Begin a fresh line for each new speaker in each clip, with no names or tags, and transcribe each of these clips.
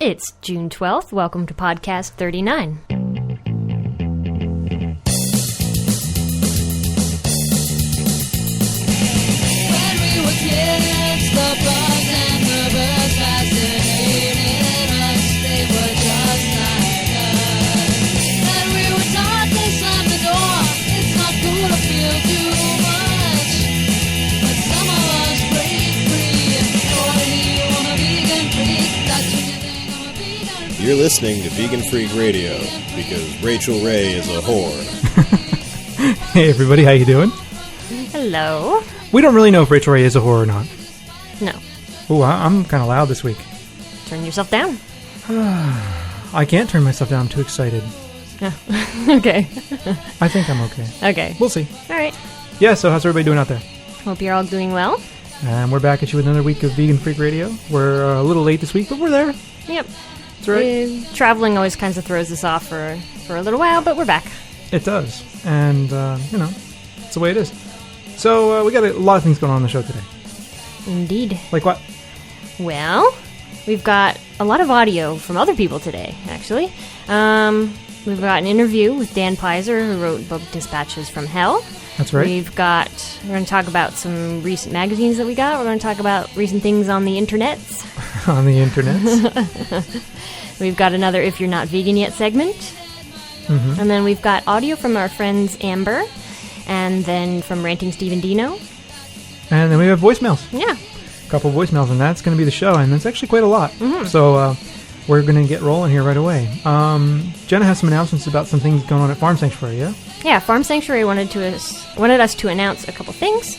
It's June 12th. Welcome to Podcast 39.
When we were kids, the bugs and the birds fascinated us. They were just like us. And we were taught they slammed the door. It's not cool to feel too much. But some of us break free. Oh, you want a vegan freak? That's what you think I'm a vegan freak.
You're listening to Vegan Freak Radio because Rachel Ray is a whore.
Hey everybody, how you doing?
Hello.
We don't really know if Rachel Ray is a whore or not.
No.
Ooh, I'm kind of loud this week.
Turn yourself down.
I can't turn myself down. I'm too excited.
Okay.
I think I'm okay.
Okay.
We'll see.
All right.
Yeah, so how's everybody doing out there?
Hope you're all doing well.
And we're back at you with another week of Vegan Freak Radio. We're a little late this week, but we're there.
Yep.
That's right.
Traveling always kind of throws us off for a little while, but we're back.
It does. And, it's the way it is. So, we got a lot of things going on the show today.
Indeed.
Like what?
Well, we've got a lot of audio from other people today, actually. We've got an interview with Dan Peyser, who wrote book Dispatches from Hell.
That's right.
We're going to talk about some recent magazines that we got. We're going to talk about recent things on the internets.
On the internets.
We've got another If You're Not Vegan Yet segment.
Mm-hmm.
And then we've got audio from our friends Amber, and then from Ranting Steve and Dino.
And then we have voicemails.
Yeah.
A couple of voicemails, and that's going to be the show, and it's actually quite a lot.
Mm-hmm.
So we're going to get rolling here right away. Jenna has some announcements about some things going on at Farm Sanctuary, yeah?
Yeah, Farm Sanctuary wanted us to announce a couple things.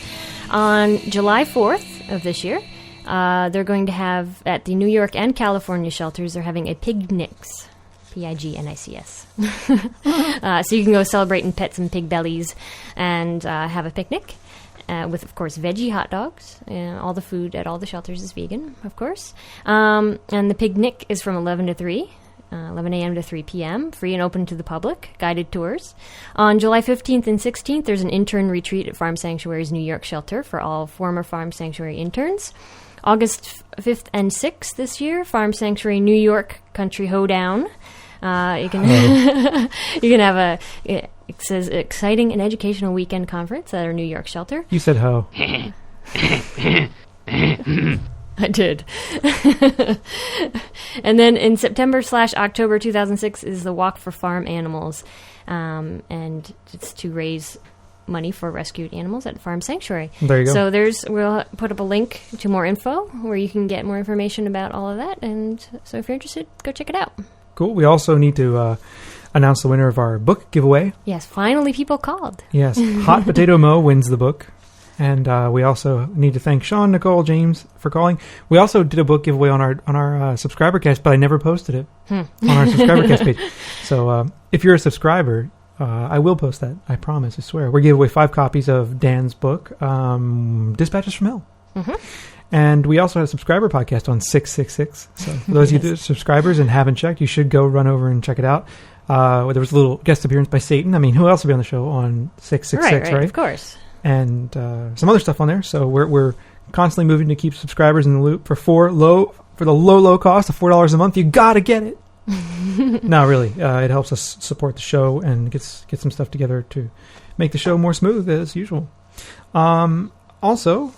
On July 4th of this year, they're going to have, at the New York and California shelters, they're having a Pignics. Pignics. So you can go celebrate and pet some pig bellies and have a picnic with, of course, veggie hot dogs. All the food at all the shelters is vegan, of course. And the picnic is from 11 to 3. 11 a.m. to 3 p.m., free and open to the public, guided tours. On July 15th and 16th, there's an intern retreat at Farm Sanctuary's New York shelter for all former Farm Sanctuary interns. August 5th and 6th this year, Farm Sanctuary New York Country Hoedown. You can have it says exciting and educational weekend conference at our New York shelter.
You said ho.
I did. And then in September/October 2006 is the Walk for Farm Animals. And it's to raise money for rescued animals at Farm Sanctuary.
There you go.
So we'll put up a link to more info where you can get more information about all of that. And so if you're interested, go check it out.
Cool. We also need to announce the winner of our book giveaway.
Yes, finally people called.
Yes. Hot Potato Mo wins the book. And we also need to thank Sean, Nicole, James for calling. We also did a book giveaway on our subscriber cast, but I never posted it on our subscriber cast page. So if you're a subscriber, I will post that. I promise. I swear. We gave away 5 copies of Dan's book, Dispatches from Hell. Mm-hmm. And we also had a subscriber podcast on 666. So for those of you that are subscribers and haven't checked, you should go run over and check it out. There was a little guest appearance by Satan. I mean, who else will be on the show on 666, right?
Of course.
And some other stuff on there. So we're constantly moving to keep subscribers in the loop for the low cost of $4 a month. You gotta get it. No, really, it helps us support the show and get some stuff together to make the show more smooth as usual. Also,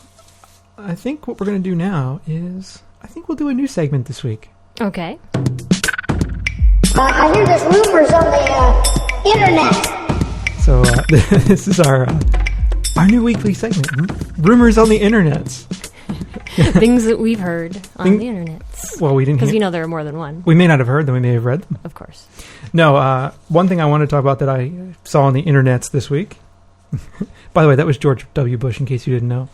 I think what we're going to do now is we'll do a new segment this week.
Okay.
I hear there's rumors on the internet.
So this is our new weekly segment, Rumors on the Internets.
Things that we've heard on the internet.
Well, we didn't,
because we know there are more than one.
We may not have heard them. We may have read them.
Of course.
No, one thing I want to talk about that I saw on the internets this week. By the way, that was George W. Bush, in case you didn't know.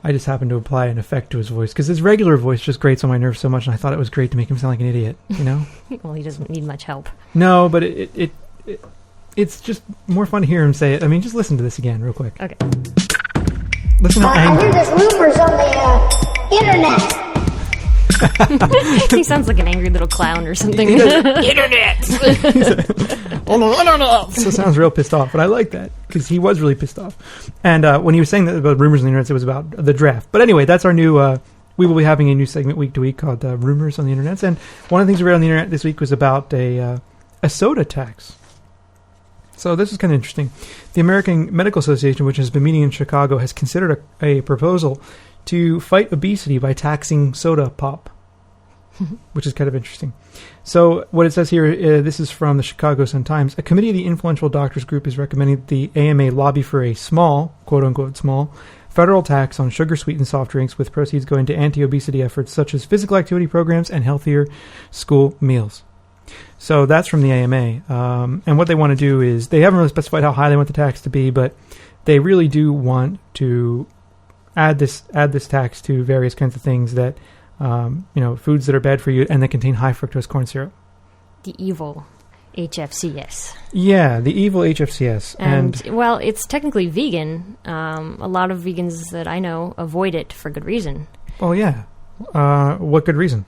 I just happened to apply an effect to his voice because his regular voice just grates on my nerves so much, and I thought it was great to make him sound like an idiot. You know?
Well, he doesn't need much help.
No, but it's just more fun to hear him say it. I mean, just listen to this again, real quick.
Okay.
Listen how
I
angry.
hear there's rumors on the internet.
He sounds like an angry little clown or something.
Internet! So it sounds real pissed off, but I like that because he was really pissed off. And when he was saying that about rumors on the internet, it was about the draft. But anyway, that's our new we will be having a new segment week to week called Rumors on the Internet. And one of the things we read on the Internet this week was about a soda tax. So this is kind of interesting. The American Medical Association, which has been meeting in Chicago, has considered a proposal to fight obesity by taxing soda pop, which is kind of interesting. So what it says here, this is from the Chicago Sun-Times. A committee of the influential doctors group is recommending that the AMA lobby for a small, quote-unquote small, federal tax on sugar-sweetened soft drinks with proceeds going to anti-obesity efforts such as physical activity programs and healthier school meals. So that's from the AMA. And what they want to do is, they haven't really specified how high they want the tax to be, but they really do want to add this tax to various kinds of things that, foods that are bad for you and that contain high fructose corn syrup.
The evil HFCS.
Yeah, the evil HFCS.
And well, it's technically vegan. A lot of vegans that I know avoid it for good reason.
Oh, yeah. What good reason?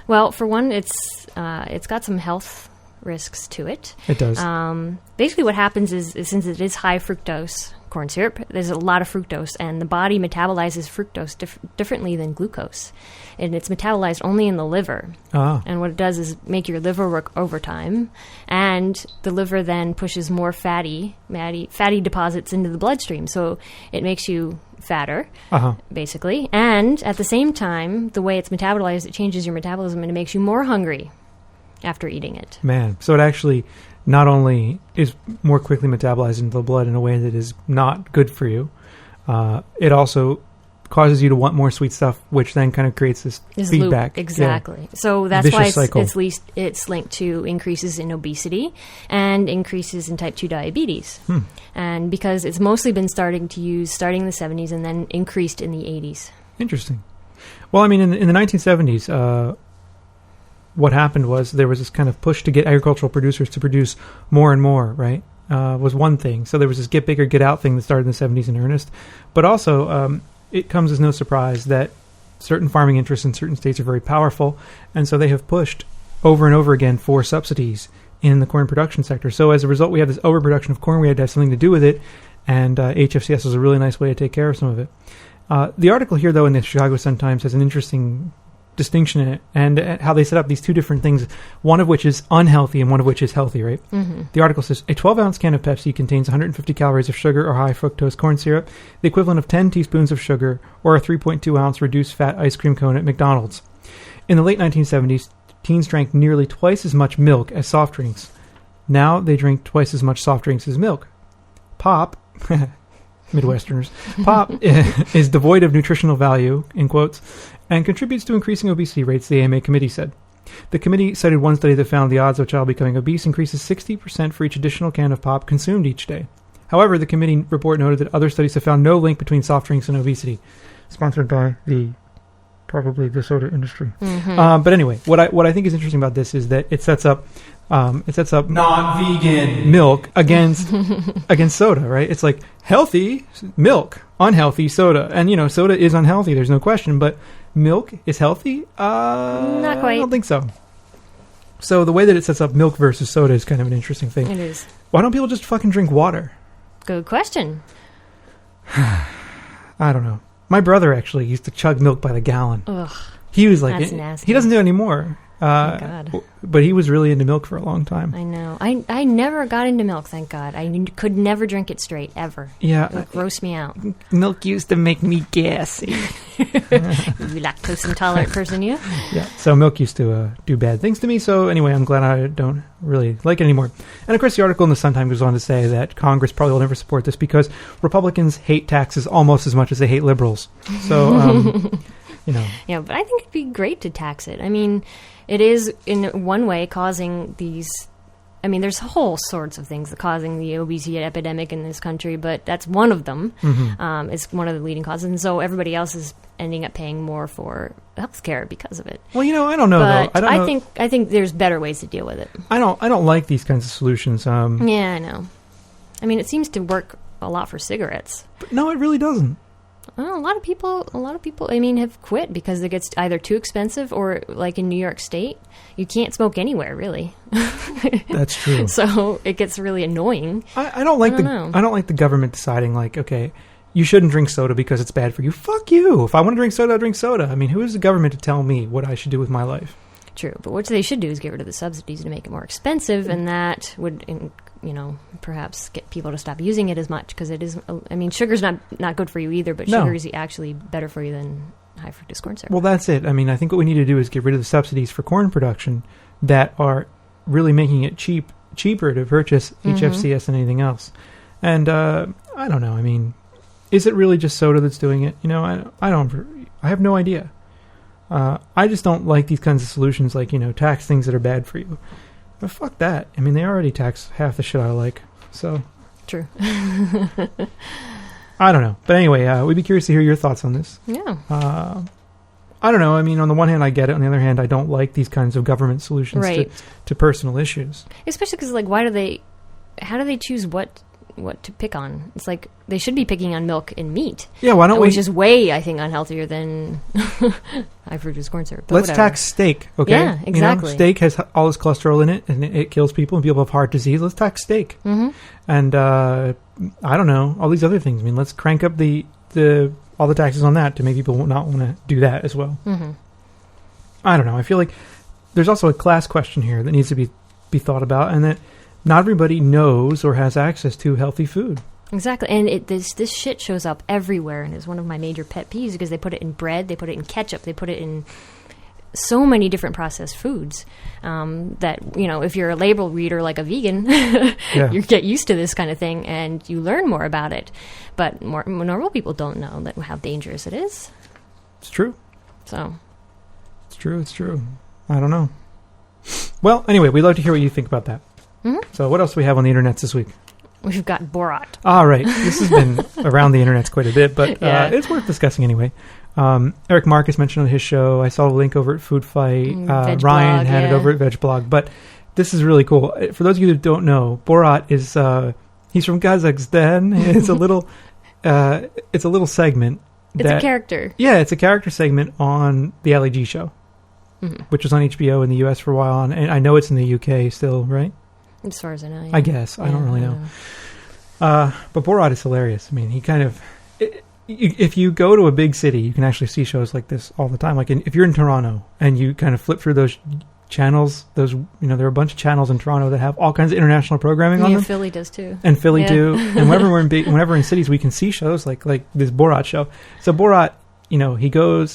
Well, for one, it's got some health risks to it.
It does.
Basically, what happens is since it is high fructose corn syrup, there's a lot of fructose, and the body metabolizes fructose differently than glucose. And it's metabolized only in the liver.
Ah.
And what it does is make your liver work overtime, and the liver then pushes more fatty deposits into the bloodstream. So it makes you fatter, basically. And at the same time, the way it's metabolized, it changes your metabolism and it makes you more hungry after eating it.
Man, so it actually not only is more quickly metabolized into the blood in a way that is not good for you, it also causes you to want more sweet stuff, which then kind of creates this feedback.
Loop. Exactly. Yeah. So that's
Vicious
why
cycle.
it's linked to increases in obesity and increases in type 2 diabetes. And because it's mostly been starting in the 70s and then increased in the 80s.
Interesting. Well, I mean, in the 1970s, what happened was there was this kind of push to get agricultural producers to produce more and more, right? Was one thing. So there was this get bigger, get out thing that started in the 70s in earnest. But also, it comes as no surprise that certain farming interests in certain states are very powerful, and so they have pushed over and over again for subsidies in the corn production sector. So as a result, we have this overproduction of corn. We had to have something to do with it, and HFCS is a really nice way to take care of some of it. The article here, though, in the Chicago Sun-Times has an interesting distinction in it, and how they set up these two different things, one of which is unhealthy and one of which is healthy, right? Mm-hmm. The article says, a 12-ounce can of Pepsi contains 150 calories of sugar or high fructose corn syrup, the equivalent of 10 teaspoons of sugar, or a 3.2-ounce reduced-fat ice cream cone at McDonald's. In the late 1970s, teens drank nearly twice as much milk as soft drinks. Now they drink twice as much soft drinks as milk. Pop, Midwesterners, pop is devoid of nutritional value, in quotes, and contributes to increasing obesity rates, the AMA committee said. The committee cited one study that found the odds of a child becoming obese increases 60% for each additional can of pop consumed each day. However, the committee report noted that other studies have found no link between soft drinks and obesity. Sponsored by probably the soda industry. Mm-hmm. But anyway, what I think is interesting about this is that it sets up non-vegan milk against soda, right? It's like healthy milk, unhealthy soda. And, soda is unhealthy, there's no question, but milk is healthy?
Not quite.
I don't think so. So the way that it sets up milk versus soda is kind of an interesting thing.
It is.
Why don't people just fucking drink water?
Good question.
I don't know. My brother actually used to chug milk by the gallon.
Ugh.
He was like,
that's nasty.
He doesn't do it anymore.
Thank God.
But he was really into milk for a long time.
I know. I never got into milk, thank God. I could never drink it straight, ever.
Yeah.
It would gross me out.
Milk used to make me gassy.
You lactose intolerant person, you?
Yeah. So milk used to do bad things to me. So anyway, I'm glad I don't really like it anymore. And of course, the article in the Sun-Times goes on to say that Congress probably will never support this because Republicans hate taxes almost as much as they hate liberals. So,
Yeah, but I think it'd be great to tax it. I mean, it is in one way causing these. I mean, there's whole sorts of things causing the obesity epidemic in this country, but that's one of them. Mm-hmm. It's one of the leading causes, and so everybody else is ending up paying more for health care because of it.
Well, I don't know
but
though.
I think there's better ways to deal with it.
I don't like these kinds of solutions.
Yeah, I know. I mean, it seems to work a lot for cigarettes.
But no, it really doesn't.
Well, a lot of people, I mean, have quit because it gets either too expensive or, like in New York State, you can't smoke anywhere, really.
That's true.
So it gets really annoying.
I don't like the government deciding, like, okay, you shouldn't drink soda because it's bad for you. Fuck you. If I want to drink soda, I'll drink soda. I mean, who is the government to tell me what I should do with my life?
True, but what they should do is get rid of the subsidies to make it more expensive, and that would, perhaps get people to stop using it as much, because it is. I mean, sugar's not good for you either, but sugar is actually better for you than high fructose corn syrup.
Well, that's it. I mean, I think what we need to do is get rid of the subsidies for corn production that are really making it cheaper to purchase HFCS than anything else. And I don't know. I mean, is it really just soda that's doing it? I have no idea. I just don't like these kinds of solutions, like, tax things that are bad for you. But fuck that. I mean, they already tax half the shit I like. So
True.
I don't know. But anyway, we'd be curious to hear your thoughts on this.
Yeah.
I don't know. I mean, on the one hand, I get it. On the other hand, I don't like these kinds of government solutions to personal issues. Especially
because, like, how do they choose what to pick on? It's like they should be picking on milk and meat.
Yeah, why don't we?
Which is way, I think, unhealthier than high fructose corn syrup.
Let's tax steak, okay?
Yeah, exactly.
Steak has all this cholesterol in it, and it kills people, and people have heart disease. Let's tax steak.
Mm-hmm.
And I don't know, all these other things. I mean, let's crank up all the taxes on that to make people not want to do that as well.
Mm-hmm. I
don't know. I feel like there's also a class question here that needs to be thought about, and that not everybody knows or has access to healthy food.
Exactly. And this shit shows up everywhere, and it's one of my major pet peeves because they put it in bread, they put it in ketchup, they put it in so many different processed foods that, if you're a label reader like a vegan, you get used to this kind of thing and you learn more about it. But more normal people don't know how dangerous it is.
It's true.
So.
It's true. I don't know. Well, anyway, we'd love to hear what you think about that.
Mm-hmm.
So what else do we have on the internet this week?
We've got Borat.
All right. This has been around the internet quite a bit, but it's worth discussing anyway. Eric Marcus mentioned on his show. I saw the link over at Food Fight. Ryan had it over at Vegblog. But this is really cool. For those of you that don't know, Borat is he's from Kazakhstan. It's a little segment.
It's a character.
Yeah, it's a character segment on the Ali G show, which was on HBO in the US for a while, and I know it's in the UK still, right?
As far as I know, yeah.
I guess. I don't really know. But Borat is hilarious. I mean, he kind of... If you go to a big city, you can actually see shows like this all the time. Like if you're in Toronto and you kind of flip through those channels, there are a bunch of channels in Toronto that have all kinds of international programming on them.
Yeah, Philly does too.
And Philly too. And whenever we're in cities, we can see shows like this Borat show. So Borat,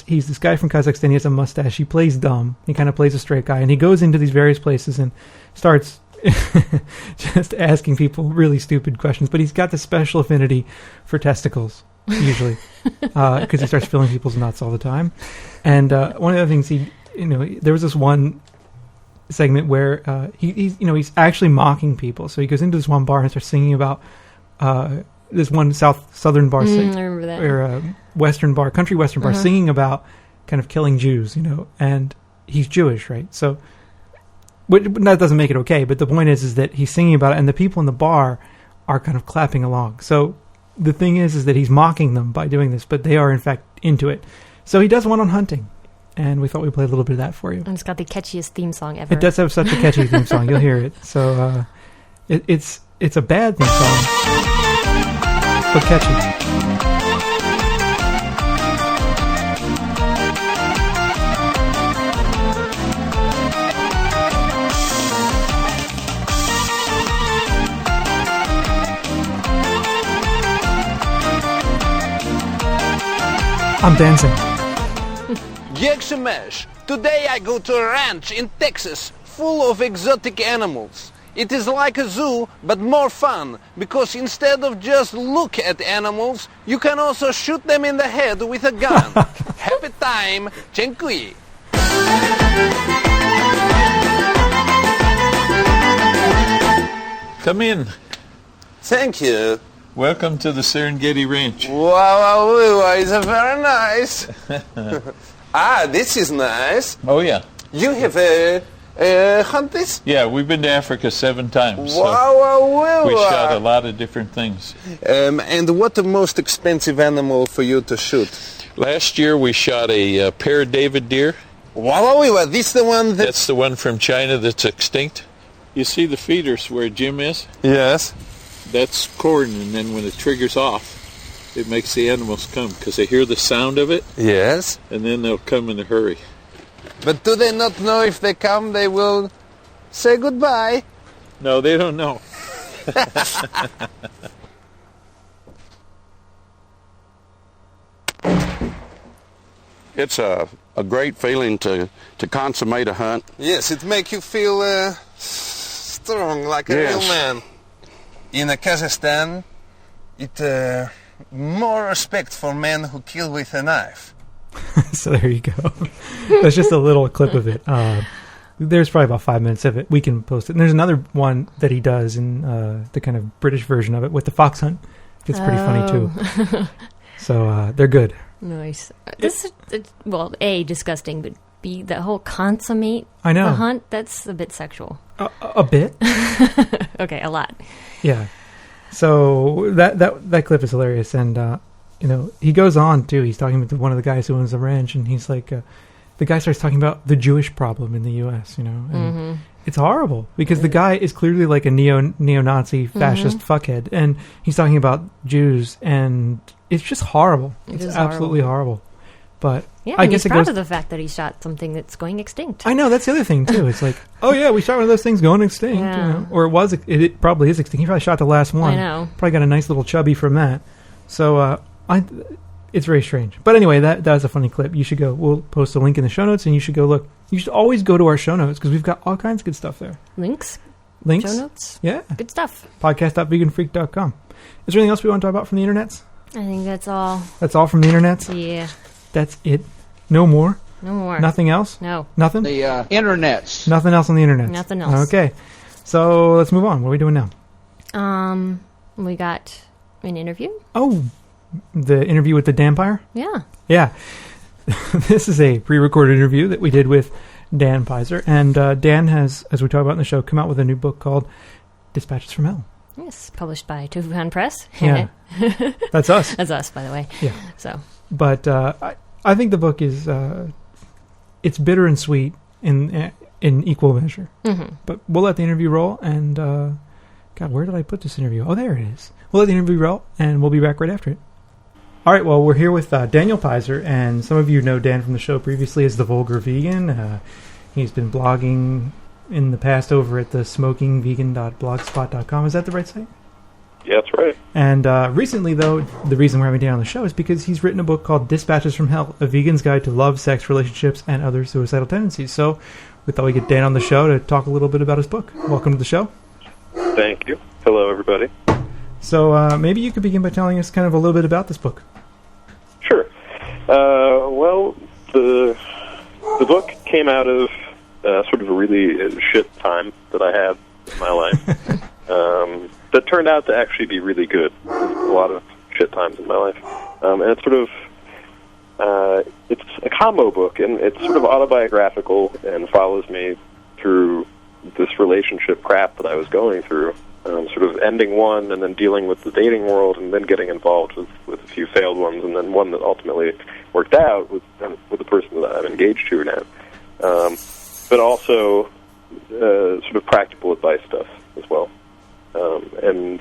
he's this guy from Kazakhstan. He has a mustache. He plays dumb. He kind of plays a straight guy. And he goes into these various places and starts just asking people really stupid questions. But he's got this special affinity for testicles, usually, because he starts filling people's nuts all the time. And one of the things there was this one segment where he's actually mocking people. So he goes into this one bar and starts singing about this one southern bar,
I remember that,
or western bar, country western bar, singing about kind of killing Jews, and he's Jewish, right? So that doesn't make it okay, but the point is that he's singing about it, and the people in the bar are kind of clapping along. So the thing is that he's mocking them by doing this, but they are in fact into it. So he does one on hunting, and we thought we'd play a little bit of that for you.
And it's got the catchiest theme song ever.
It does have such a catchy theme song. You'll hear it. So it's a bad theme song, but catchy. I'm dancing.
Geeks. Today I go to a ranch in Texas full of exotic animals. It is like a zoo, but more fun, because instead of just look at animals, you can also shoot them in the head with a gun. Happy time, dziękuję.
Come in.
Thank you.
Welcome to the Serengeti Ranch.
Wow, it's very nice. This is nice.
Oh, yeah.
You have hunt this?
Yeah, we've been to Africa 7 times.
Wow.
We shot a lot of different things.
And what the most expensive animal for you to shoot?
Last year we shot a David deer.
Wow, this the one
That's the one from China that's extinct. You see the feeders where Jim is?
Yes.
That's corn, and then when it triggers off, It makes the animals come because they hear the sound of it,
Yes.
and then they'll come in a hurry.
But do they not know if they come, they will say goodbye?
No, they don't know.
It's a great feeling to consummate a hunt.
Yes, it makes you feel strong, like a real
Yes.
man. In Kazakhstan, it more respect for men who kill with a knife.
So there you go. That's just a little clip of it. There's probably about 5 minutes of it. We can post it. And there's another one that he does in the kind of British version of it with the fox hunt. It's pretty funny too. So they're good.
Nice. This is, well, A, disgusting, but B, the whole consummate
I know.
the hunt, that's a bit sexual.
A bit.
Okay, a lot.
Yeah. So that clip is hilarious, and you know, he goes on too. He's talking with one of the guys who owns the ranch, and he's like, the guy starts talking about the Jewish problem in the U.S. You know, and it's horrible because the guy is clearly like a neo-Nazi fascist fuckhead, and he's talking about Jews, and it's just horrible.
It
It's
is
absolutely horrible. But
Yeah,
I
and
guess
he's
it
proud
goes.
of the fact that he shot something that's going extinct.
I know, that's the other thing too. It's like, oh yeah, we shot one of those things going extinct,
Yeah.
you know? Or it probably is extinct. He probably shot the last one.
I know.
Probably got a nice little chubby from that. So it's very strange. But anyway, that was a funny clip. You should go. We'll post a link in the show notes, and you should go look. You should always go to our show notes because we've got all kinds of good stuff there.
Links?
Links,
Show notes?
yeah.
Good stuff.
Podcast.veganfreak.com. Is there anything else we want to talk about from the internets?
I think that's all.
That's all from the internets.
Yeah.
That's it. No more.
No more.
Nothing else.
No.
Nothing.
The internets.
Nothing else on the internet.
Nothing else.
Okay. So let's move on. What are we doing now?
We got an interview.
Oh, the interview with the Dampire?
Yeah.
Yeah. This is a pre-recorded interview that we did with Dan Peyser. And Dan has, as we talk about in the show, come out with a new book called Dispatches from Hell.
Yes, published by Tufuhan Press.
Yeah. That's us.
That's us, by the way.
Yeah.
So.
But I think the book is, it's bitter and sweet in equal measure.
Mm-hmm.
But we'll let the interview roll. And, God, where did I put this interview? Oh, there it is. We'll let the interview roll, and we'll be back right after it. All right, well, we're here with Daniel Peyser, and some of you know Dan from the show previously as the Vulgar Vegan. He's been blogging in the past over at the smokingvegan.blogspot.com. Is that the right site?
Yeah, that's right.
And recently, though, the reason we're having Dan on the show is because he's written a book called Dispatches from Hell, A Vegan's Guide to Love, Sex, Relationships, and Other Suicidal Tendencies. So we thought we'd get Dan on the show to talk a little bit about his book. Welcome to the show.
Thank you. Hello, everybody.
So maybe you could begin by telling us kind of a little bit about this book.
Sure. Well, the book came out of sort of a really shit time that I had in my life that turned out to actually be really good. There's a lot of shit times in my life. And it's sort of, it's a combo book, and it's sort of autobiographical and follows me through this relationship crap that I was going through. Sort of ending one and then dealing with the dating world and then getting involved with a few failed ones and then one that ultimately worked out with the person that I'm engaged to now. But also sort of practical advice stuff as well. And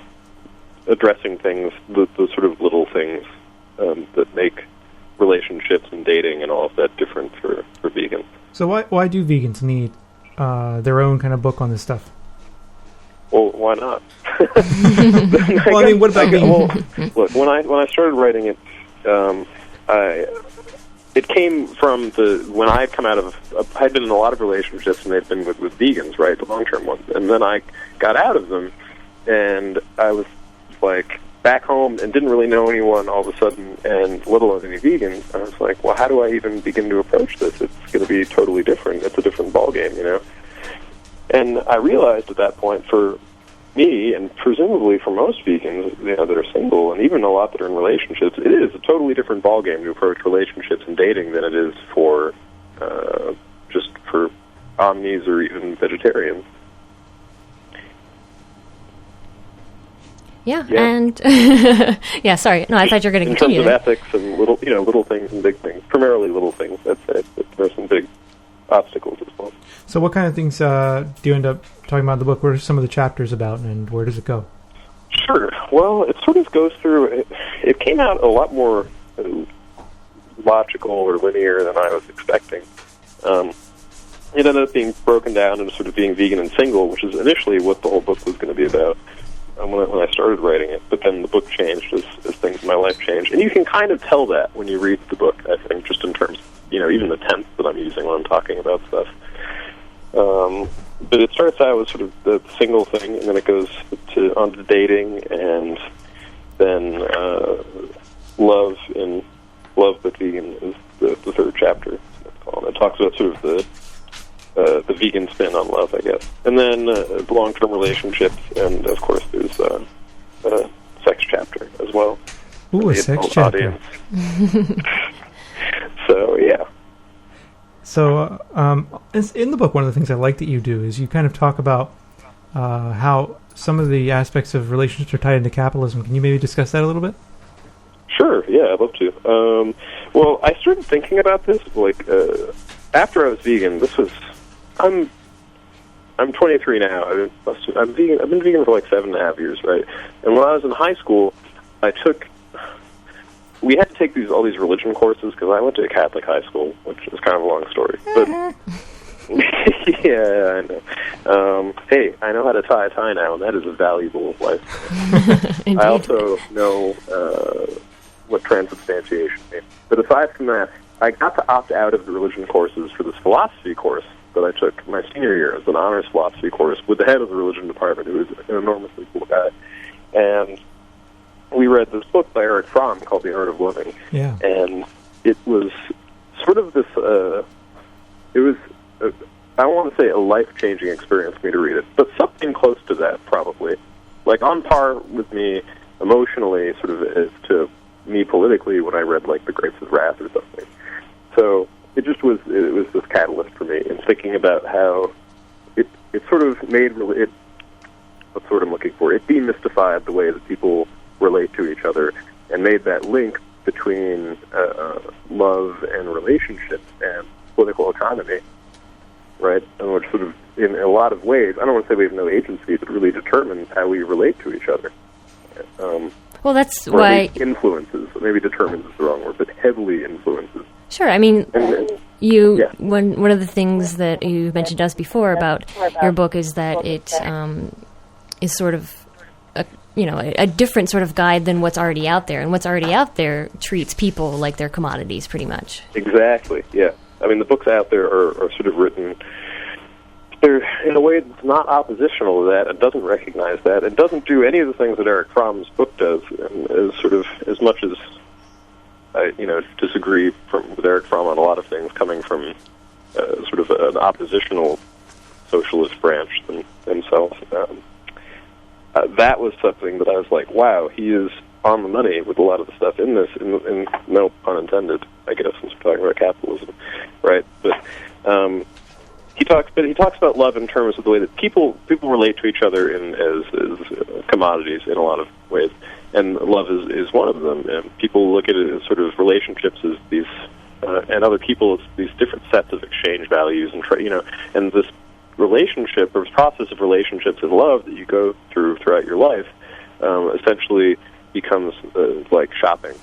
addressing things, the sort of little things that make relationships and dating and all of that different for vegans.
So why do vegans need their own kind of book on this stuff?
Well, why not?
Well, I mean, what about
well, look, when I started writing it, it came from when I had come out of I had been in a lot of relationships and they'd been with vegans, right, the long-term ones, and then I got out of them, and I was like back home and didn't really know anyone all of a sudden, and let alone any vegans. I was like, well, how do I even begin to approach this? It's going to be totally different. It's a different ballgame, you know. And I realized at that point, for me, and presumably for most vegans, you know, that are single, and even a lot that are in relationships, it is a totally different ballgame to approach relationships and dating than it is for just for omnis or even vegetarians.
Yeah,
Yeah.
and yeah, sorry. No, I thought you were going to
In
continue.
terms of ethics and little things and big things, primarily little things, I'd say. But there's some big obstacles as well.
So what kind of things do you end up talking about in the book? What are some of the chapters about, and where does it go?
Sure. Well, it sort of goes through. It came out a lot more logical or linear than I was expecting. It ended up being broken down into sort of being vegan and single, which is initially what the whole book was going to be about when I started writing it. But then the book changed as things in my life changed. And you can kind of tell that when you read the book, I think, just in terms, even the tense that I'm using when I'm talking about stuff. But it starts out with sort of the single thing, and then it goes on to dating, and then love with vegan is the third chapter. It talks about sort of the vegan spin on love, I guess. And then long-term relationships, and of course there's a sex chapter as well.
Ooh, a sex chapter.
So, yeah.
So, in the book, one of the things I like that you do is you kind of talk about how some of the aspects of relationships are tied into capitalism. Can you maybe discuss that a little bit?
Sure, yeah, I'd love to. Well, I started thinking about this, after I was vegan. I'm 23 now. I've been vegan for 7.5 years, right? And when I was in high school, we had to take all these religion courses because I went to a Catholic high school, which is kind of a long story. But yeah, I know. Hey, I know how to tie a tie now, and that is a valuable life. I also know what transubstantiation means. But aside from that, I got to opt out of the religion courses for this philosophy course that I took my senior year as an honors philosophy course with the head of the religion department, who was an enormously cool guy. And we read this book by Eric Fromm called The Art of Living.
Yeah.
And it was sort of this, I don't want to say a life-changing experience for me to read it, but something close to that, probably. On par with me emotionally, sort of as to me politically when I read, The Grapes of Wrath or something. So it was this catalyst for me in thinking about how it sort of made, what's the word I'm looking for, it demystified the way that people relate to each other and made that link between love and relationships and political economy, right? And which sort of, in a lot of ways, I don't want to say we have no agency, but really determines how we relate to each other.
Well, that's
or
why...
influences, maybe determines is the wrong word, but heavily influences.
Sure, I mean,
Yeah.
one of the things that you mentioned to us before about your book is that it is sort of a different sort of guide than what's already out there, and what's already out there treats people like they're commodities, pretty much.
Exactly. Yeah. I mean, the books out there are sort of written. They're in a way that's not oppositional to that, and doesn't recognize that, and doesn't do any of the things that Eric Fromm's book does, and is sort of, as much as I disagree with Eric Fromm on a lot of things, coming from sort of an oppositional socialist branch themselves. That was something that I was like, wow, he is on the money with a lot of the stuff in this, and no pun intended, I guess, since we're talking about capitalism, right? But he talks about love in terms of the way that people relate to each other as commodities in a lot of ways, and love is one of them. And people look at it as sort of relationships as these, and other people as these different sets of exchange values, and and this relationship or process of relationships and love that you go through throughout your life essentially becomes like shopping.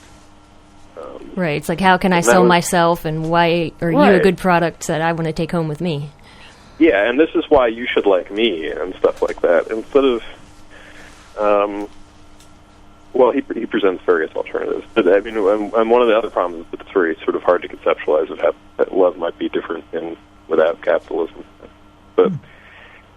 Right. It's like, how can I sell myself, and why are you a good product that I want to take home with me?
Yeah, and this is why you should like me and stuff like that. Instead of, he presents various alternatives. But I mean, and one of the other problems is that it's very sort of hard to conceptualize of how that love might be different without capitalism. But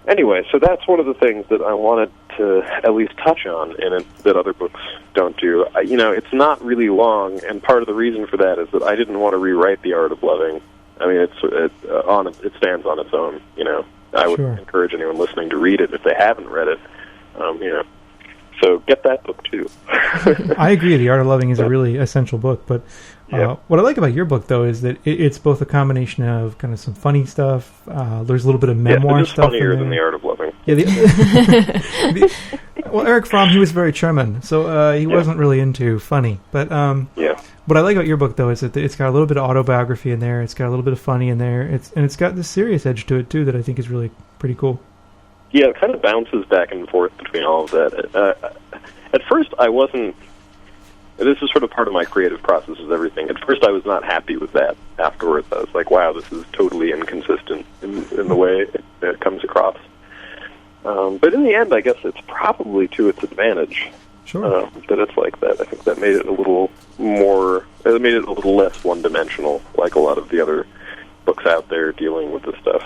anyway, so that's one of the things that I wanted to at least touch on in it that other books don't do. It's not really long, and part of the reason for that is that I didn't want to rewrite The Art of Loving. I mean, it stands on its own. I would encourage anyone listening to read it if they haven't read it. So get that book too.
I agree. The Art of Loving is a really essential book, but what I like about your book, though, is that it's both a combination of kind of some funny stuff. There's a little bit of memoir stuff.
It's funnier than The Art of Loving.
Yeah. Well, Eric Fromm, he was very German, so he wasn't really into funny. But what I like about your book, though, is that it's got a little bit of autobiography in there. It's got a little bit of funny in there. It's got this serious edge to it too that I think is really pretty cool.
Yeah, it kind of bounces back and forth between all of that. At first, I wasn't. This is sort of part of my creative process is everything. At first, I was not happy with that. Afterwards, I was like, wow, this is totally inconsistent in the way it comes across. But in the end, I guess it's probably to its advantage.
Sure.
That it's like that. I think that made it a little more. It made it a little less one-dimensional, like a lot of the other books out there dealing with this stuff,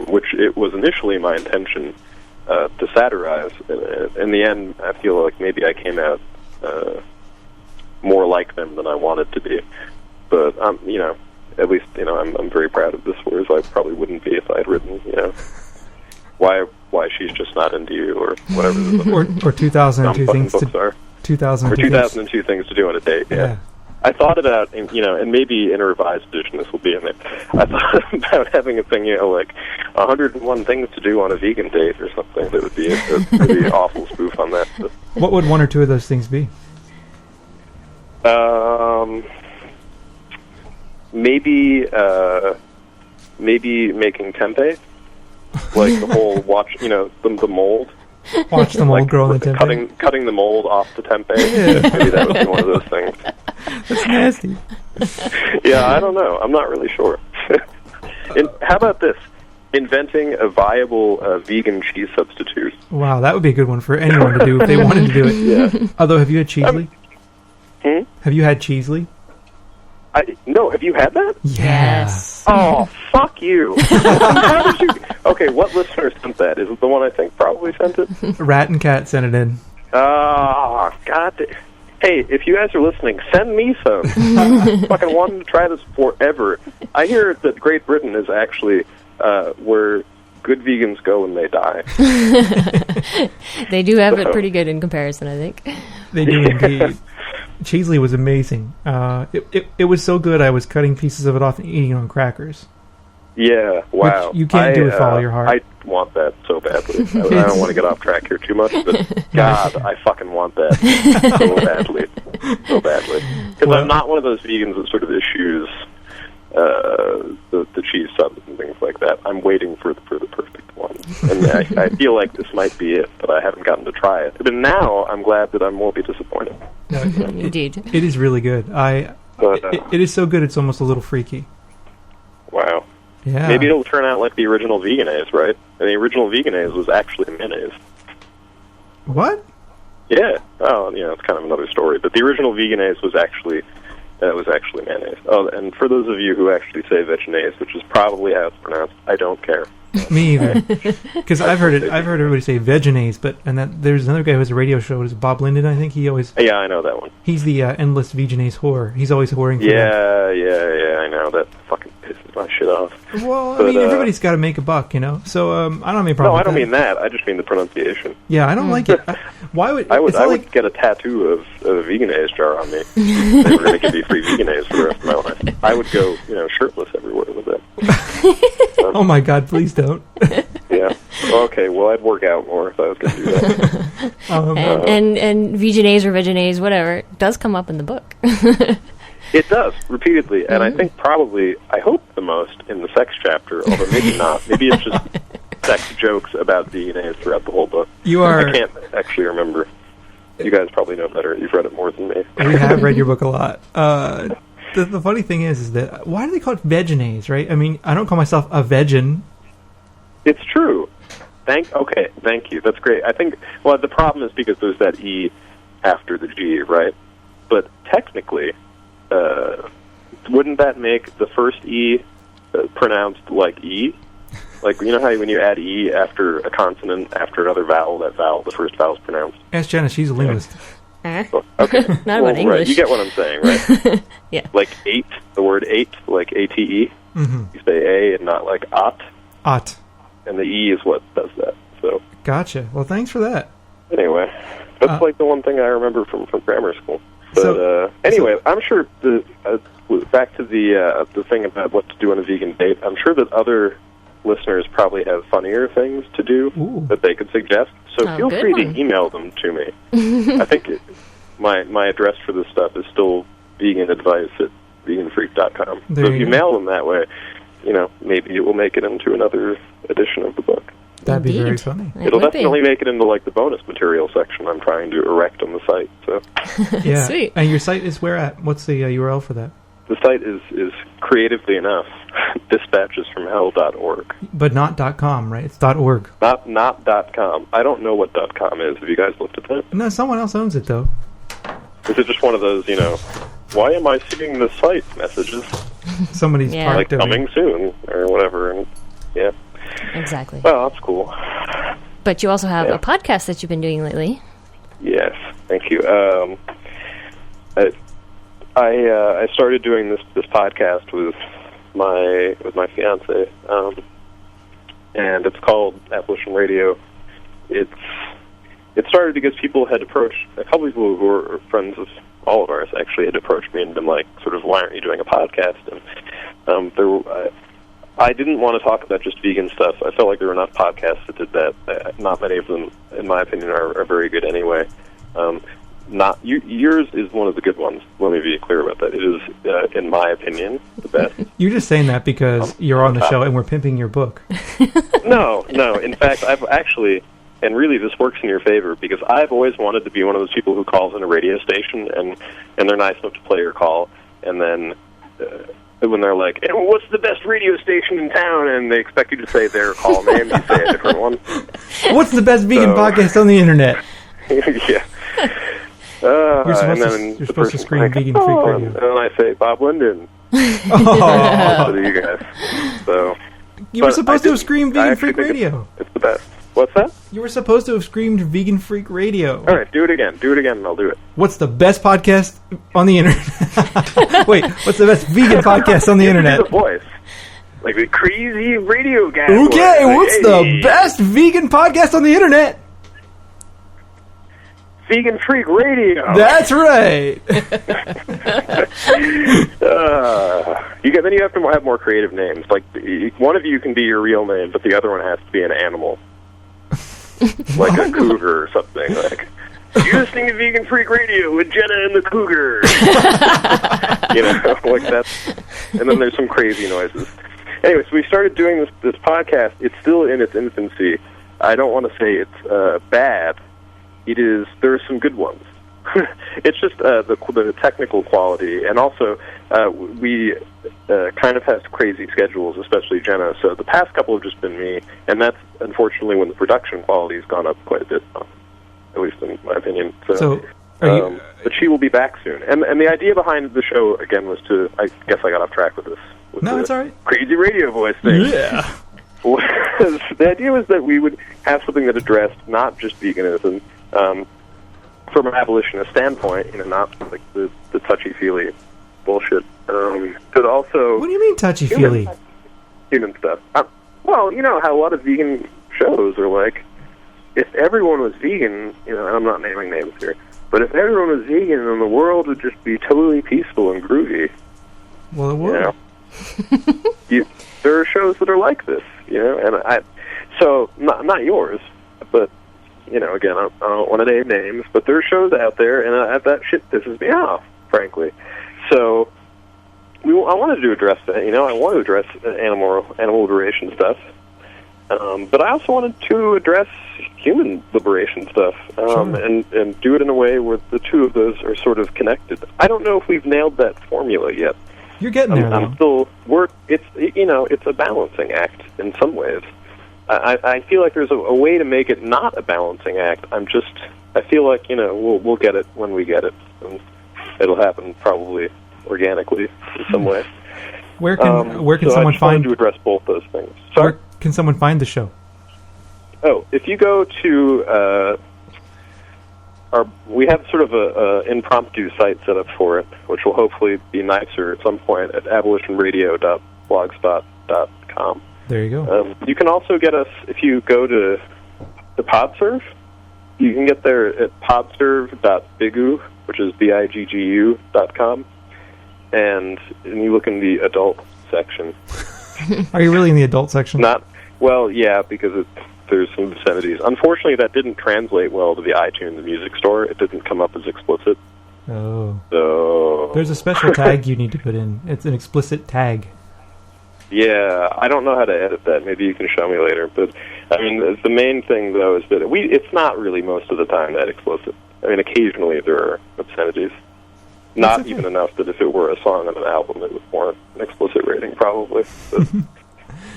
which it was initially my intention to satirize. In the end, I feel like maybe I came out more like them than I wanted to be. But at least I'm very proud of this. Whereas I probably wouldn't be if I had written why she's just not into you or whatever.
or 2002 things to
2002 things to do on a date. Yeah. I thought about, and maybe in a revised edition this will be in there. I thought about having a thing, like 101 things to do on a vegan date or something. That would be a pretty awful spoof on that. But,
what would one or two of those things be?
Maybe making tempeh, like the whole the mold.
Watch the mold grow in the tempeh.
Cutting the mold off the tempeh. Maybe that would be one of those things.
That's nasty.
Yeah, I don't know. I'm not really sure. How about this? Inventing a viable vegan cheese substitute.
Wow, that would be a good one for anyone to do if they wanted to do it.
Yeah.
Although, have you had Cheesley? Have you had Cheesley?
No, have you had that?
Yes.
Oh, fuck you. How did you... Okay, what listener sent that? Is it the one I think probably sent it?
Rat and Cat sent it in.
Oh, God. Hey, if you guys are listening, send me some. Fucking wanted to try this forever. I hear that Great Britain is actually where good vegans go when they die.
They do have it pretty good in comparison, I think.
They do indeed. Cheesley was amazing. It was so good I was cutting pieces of it off and eating it on crackers.
Yeah, wow.
Which you can't do with all your heart.
I want that so badly. I don't want to get off track here too much, but God, I fucking want that so badly. So badly. Because I'm not one of those vegans that sort of issues the cheese subs and things like that. I'm waiting for the perfect one. And I feel like this might be it, but I haven't gotten to try it. But now I'm glad that I won't be disappointed.
Indeed.
It is really good. It is so good it's almost a little freaky.
Wow.
Yeah.
Maybe it'll turn out like the original Vegenaise, right? And the original Vegenaise was actually mayonnaise.
What?
Yeah. Oh, it's kind of another story. But the original Vegenaise was actually mayonnaise. Oh, and for those of you who actually say Vegenaise, which is probably how it's pronounced, I don't care.
Me either. Because I've heard everybody say Vegenaise, there's another guy who has a radio show. Is Bob Linden? I think he always.
Yeah, I know that one.
He's the endless Vegenaise whore. He's always whoring for
that. Yeah, I know. That fucking pisses my shit off.
Well, I mean, everybody's got to make a buck, So I don't have any problem.
No, I don't mean that. I just mean the pronunciation.
Yeah, I don't like it. Why would
I would get a tattoo of a Vegenaise jar on me? They were going to give me free Vegenaise for the rest of my life. I would go, shirtless everywhere with it.
Oh my God! Please don't.
Yeah. Okay. Well, I'd work out more if I was going to do that.
And Vegenaise or Vegenaise, whatever, does come up in the book.
It does repeatedly, and I think I hope the most in the sex chapter, although maybe not. Maybe it's just sex jokes about Vegenaise throughout the whole book. I can't actually remember. You guys probably know better. You've read it more than me.
We have read your book a lot. The funny thing is that why do they call it Vegenaise, right? I mean, I don't call myself a vegan.
It's true. Thank you. That's great. I think, the problem is because there's that E after the G, right? But technically, wouldn't that make the first E pronounced like E? Like, how when you add E after a consonant, after another vowel, the first vowel is pronounced?
Ask Jenna, she's a linguist.
Okay.
Not about English.
Right. You get what I'm saying, right?
Yeah.
Like eight, the word eight, like A-T-E.
Mm-hmm.
You say A and not like ot.
Ot.
And the E is what does that. So.
Gotcha. Well, thanks for that.
Anyway, that's like the one thing I remember from grammar school. But anyway, I'm sure back to the thing about what to do on a vegan date. I'm sure that other listeners probably have funnier things to do that they could suggest. So feel free to email them to me. I think my address for this stuff is still veganadvice@veganfreak.com. So if you mail them that way, maybe it will make it into another edition of the book.
That'd be very
Indeed.
funny.
It'll
would be.
definitely make it into like the bonus material section I'm trying to erect on the site. So
Yeah.
Sweet.
And your site is where at? What's the URL for that?
the site is creatively enough dispatchesfromhell.org.
But not .com, right? It's .org.
Not .com. I don't know what .com is. Have you guys looked at that?
No, someone else owns it, though.
Is it just one of those, why am I seeing the site messages?
Somebody's
Yeah.
Like
parked over.
coming soon or whatever. And yeah.
Exactly.
Well, that's cool.
But you also have
Yeah.
a podcast that you've been doing lately.
Yes, thank you. I started doing this podcast with my fiance, and it's called Abolition Radio. It started because people had approached a couple people who were friends of all of ours. Actually, had approached me and been like, sort of, why aren't you doing a podcast? And I didn't want to talk about just vegan stuff. I felt like there were enough podcasts that did that. Not many of them, in my opinion, are very good anyway. Yours is one of the good ones. Let me be clear about that. It is, in my opinion, the best.
You're just saying that because you're on the show and we're pimping your book.
No. In fact, I've actually, and really this works in your favor, because I've always wanted to be one of those people who calls in a radio station, and they're nice enough to play your call, and then when they're like, hey, what's the best radio station in town, and they expect you to say their call name, you say a different one.
What's the best vegan podcast on the internet?
Yeah.
You're supposed,
and
to,
then
you're
the
supposed to
person's
scream
like,
vegan freak
"Oh,"
radio.
and then I say Bob Linden.
Oh.
To you guys. So,
You were
but
supposed
I
to have
didn't.
screamed
I
vegan
actually
freak
think
radio.
It's the best. What's that?
You were supposed to have screamed vegan freak radio.
All right, do it again, and I'll do it.
What's the best podcast on the internet? Wait, what's the best vegan podcast on the internet?
The voice. Like the crazy radio guy.
Okay,
voice. Like,
what's the best vegan podcast on the internet?
Vegan Freak Radio.
That's right.
Then you have to have more creative names. Like one of you can be your real name, but the other one has to be an animal, like a cougar or something. Like you're listening to Vegan Freak Radio with Jenna and the cougar. Like that. And then there's some crazy noises. Anyway, so we started doing this podcast. It's still in its infancy. I don't want to say it's bad. It is. There are some good ones. It's just the technical quality, and also we kind of have crazy schedules, especially Jenna. So the past couple have just been me, and that's unfortunately when the production quality has gone up quite a bit, at least in my opinion. So but she will be back soon. And the idea behind the show again was to. I guess I got off track with this.
No, it's all right.
Crazy radio voice thing.
Yeah.
The idea was that we would have something that addressed not just veganism. From an abolitionist standpoint, not like the touchy-feely bullshit, but also...
What do you mean touchy-feely?
Human stuff. Well, you know how a lot of vegan shows are like, if everyone was vegan, and I'm not naming names here, but if everyone was vegan, then the world would just be totally peaceful and groovy.
Well, it would.
There are shows that are like this, and so not yours, but... again, I don't want to name names, but there are shows out there, and that shit pisses me off, frankly. So, I wanted to address that. I want to address animal liberation stuff, but I also wanted to address human liberation stuff, and do it in a way where the two of those are sort of connected. I don't know if we've nailed that formula yet.
You're getting there, though.
It's a balancing act in some ways. I feel like there's a way to make it not a balancing act. I feel like, we'll get it when we get it. And it'll happen probably organically in some way.
Where can
so
someone find...
to address both those things. Sorry?
Where can someone find the show?
Oh, if you go to... we have sort of an impromptu site set up for it, which will hopefully be nicer at some point at abolitionradio.blogspot.com.
There you go.
You can also get us, if you go to the PodServe, you can get there at podserve.bigu, which is BIGGU.com, and you look in the adult section.
Are you really in the adult section?
Because there's some obscenities. Unfortunately, that didn't translate well to the iTunes music store. It didn't come up as explicit.
Oh.
So
there's a special tag you need to put in. It's an explicit tag.
Yeah, I don't know how to edit that. Maybe you can show me later. But I mean, the main thing, though, is that it's not really most of the time that explicit. I mean, occasionally there are obscenities. Not even enough that if it were a song on an album, it would warrant an explicit rating, probably.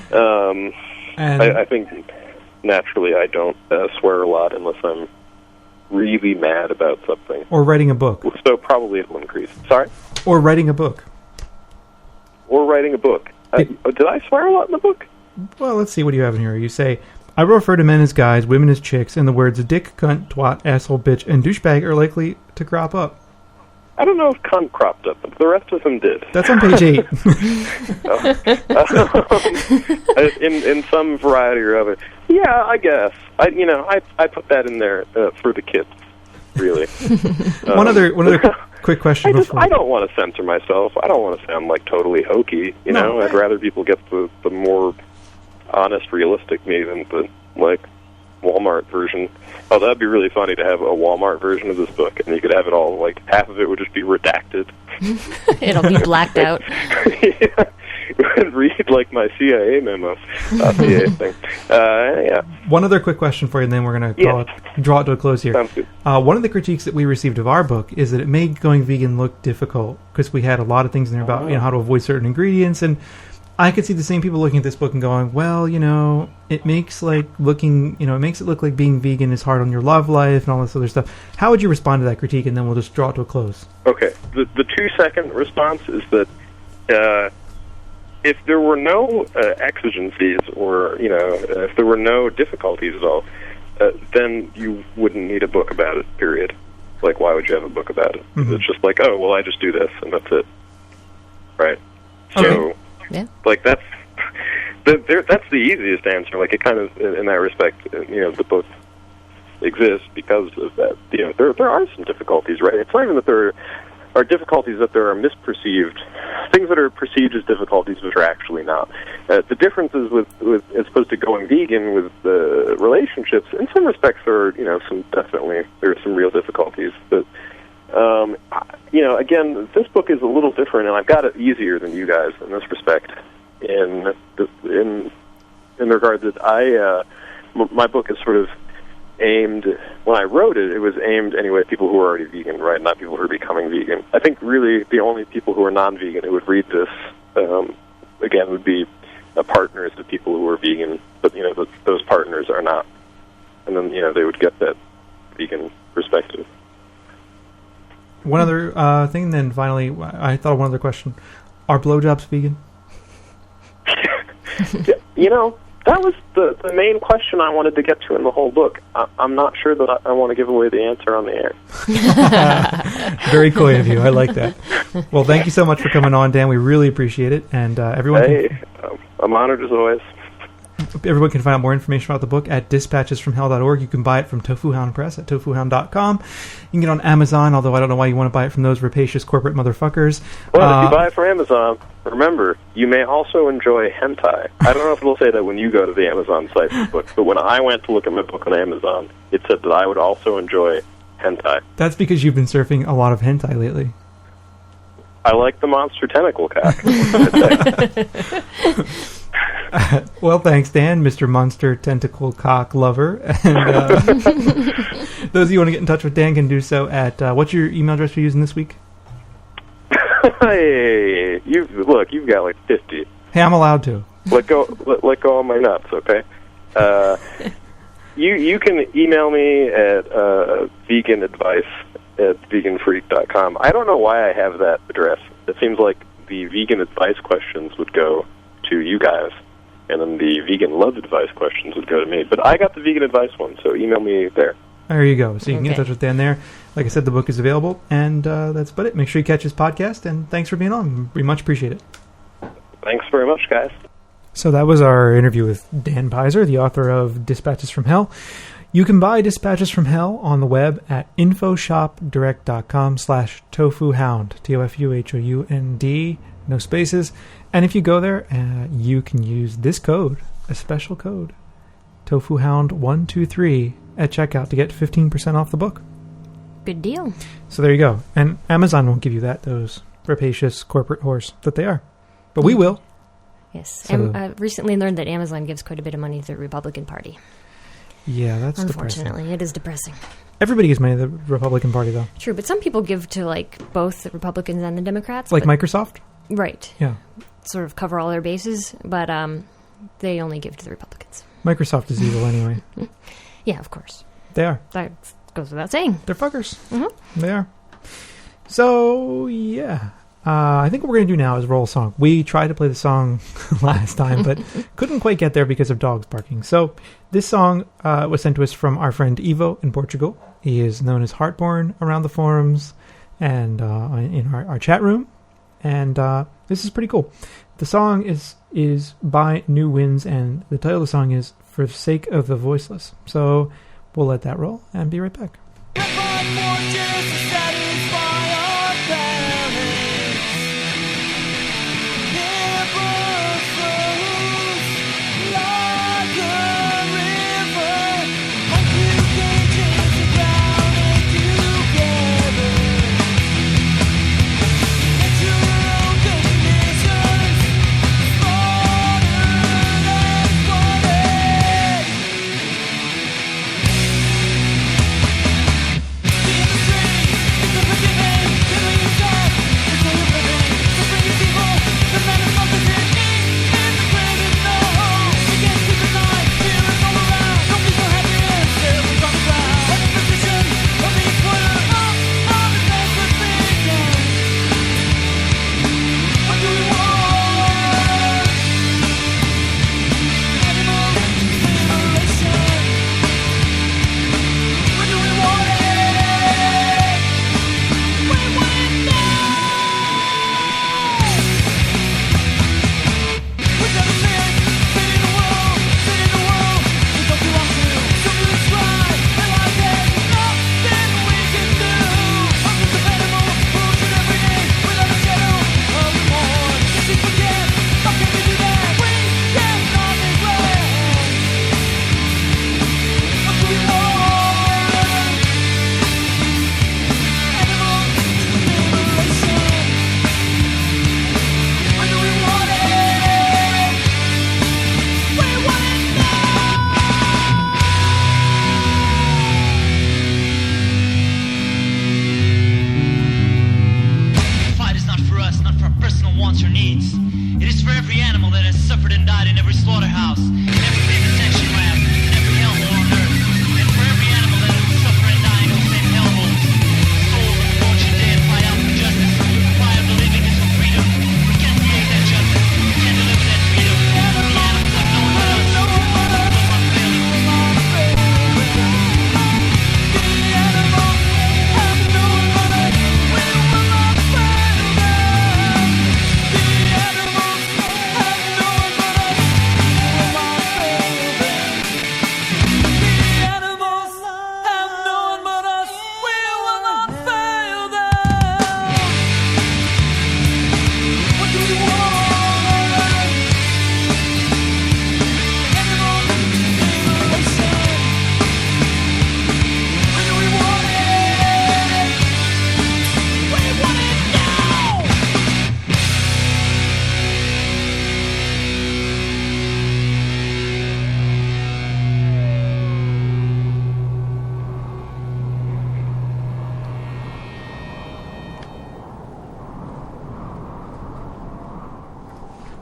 But, I think, naturally, I don't swear a lot unless I'm really mad about something.
Or writing a book.
So probably it will increase. Sorry?
Or writing a book.
Or writing a book. Did I swear a lot in the book?
Well, let's see. What do you have in here? You say, I refer to men as guys, women as chicks, and the words dick, cunt, twat, asshole, bitch, and douchebag are likely to crop up.
I don't know if cunt cropped up, but the rest of them did.
That's on page 8.
In some variety or other. Yeah, I guess. I put that in there for the kids, really.
One other quick question
I don't want to censor myself. I don't want to sound like totally hokey, you know. I'd rather people get the more honest, realistic me than the, like, Walmart version. Oh, that'd be really funny to have a Walmart version of this book, and you could have it all, like, half of it would just be redacted.
It'll be blacked out.
Yeah. Read, like, my CIA memo. CIA thing. Yeah.
One other quick question for you, and then we're going to draw it to a close here.
Sounds good.
One of the critiques that we received of our book is that it made going vegan look difficult, because we had a lot of things in there about how to avoid certain ingredients, and I could see the same people looking at this book and going, well, it makes it look like being vegan is hard on your love life and all this other stuff. How would you respond to that critique? And then we'll just draw it to a close.
Okay. The 2-second response is that if there were no exigencies or, if there were no difficulties at all, then you wouldn't need a book about it, period. Like, why would you have a book about it? Mm-hmm. It's just like, oh, well, I just do this, and that's it. Right?
Okay.
So...
Yeah.
Like, that's the easiest answer. Like, it kind of, in that respect, the book exists because of that. There are some difficulties, right? It's not even that there are difficulties, that there are misperceived things that are perceived as difficulties, which are actually not. The differences with as opposed to going vegan with relationships, in some respects, there are there are some real difficulties, but. Again, this book is a little different, and I've got it easier than you guys in this respect. In regard that my book is sort of aimed. When I wrote it, it was aimed anyway at people who are already vegan, right? Not people who are becoming vegan. I think really the only people who are non-vegan who would read this, again, would be partners of people who are vegan, but those partners are not, and then they would get that vegan perspective.
One other thing, then finally, I thought of one other question. Are blowjobs vegan?
That was the main question I wanted to get to in the whole book. I'm not sure that I want to give away the answer on the air.
Very coy of you. I like that. Well, thank you so much for coming on, Dan. We really appreciate it. And everyone
I'm honored as always.
Everyone can find out more information about the book at dispatchesfromhell.org. You can buy it from Tofu Hound Press at tofuhound.com. You can get it on Amazon, although I don't know why you want to buy it from those rapacious corporate motherfuckers.
Well, if you buy it from Amazon, remember, you may also enjoy hentai. I don't know if it'll say that when you go to the Amazon site for the book, but when I went to look at my book on Amazon, it said that I would also enjoy hentai.
That's because you've been surfing a lot of hentai lately.
I like the monster tentacle cock.
Well, thanks, Dan, Mr. Monster Tentacle Cock Lover. And those of you who want to get in touch with Dan can do so at, what's your email address you're using this week?
Hey, you've got like 50.
Hey, I'm allowed to.
Let go of my nuts, okay? You can email me at veganadvice@veganfreak.com. I don't know why I have that address. It seems like the vegan advice questions would go to you guys, and then the vegan love advice questions would go to me. But I got the vegan advice one, so email me there.
There you go. So you can get in touch with Dan there. Like I said, the book is available, and that's about it. Make sure you catch his podcast, and thanks for being on. We much appreciate it.
Thanks very much, guys.
So that was our interview with Dan Peyser, the author of Dispatches from Hell. You can buy Dispatches from Hell on the web at infoshopdirect.com/tofuhound, TOFUHOUND, no spaces. And if you go there, you can use this code, a special code, TOFUHOUND123 at checkout to get 15% off the book.
Good deal.
So there you go. And Amazon won't give you that, those rapacious corporate whores that they are. But we will.
Yes.
So-
I recently learned that Amazon gives quite a bit of money to the Republican Party.
Yeah, that's
Unfortunately,
depressing.
it is depressing.
Everybody gives money to the Republican Party, though.
True, but some people give to like both the Republicans and the Democrats.
Like
but-
Microsoft?
Right.
Yeah.
Sort of cover all their bases, but they only give to the Republicans.
Microsoft is evil anyway.
Yeah, of course.
They are.
That goes without saying.
They're fuckers.
Mhm.
They are. So, yeah. I think what we're going to do now is roll a song. We tried to play the song last time, but couldn't quite get there because of dogs barking. So this song was sent to us from our friend Ivo in Portugal. He is known as Heartborn around the forums and in our chat room. And this is pretty cool. The song is by New Winds, and the title of the song is For the Sake of the Voiceless. So we'll let that roll and be right back.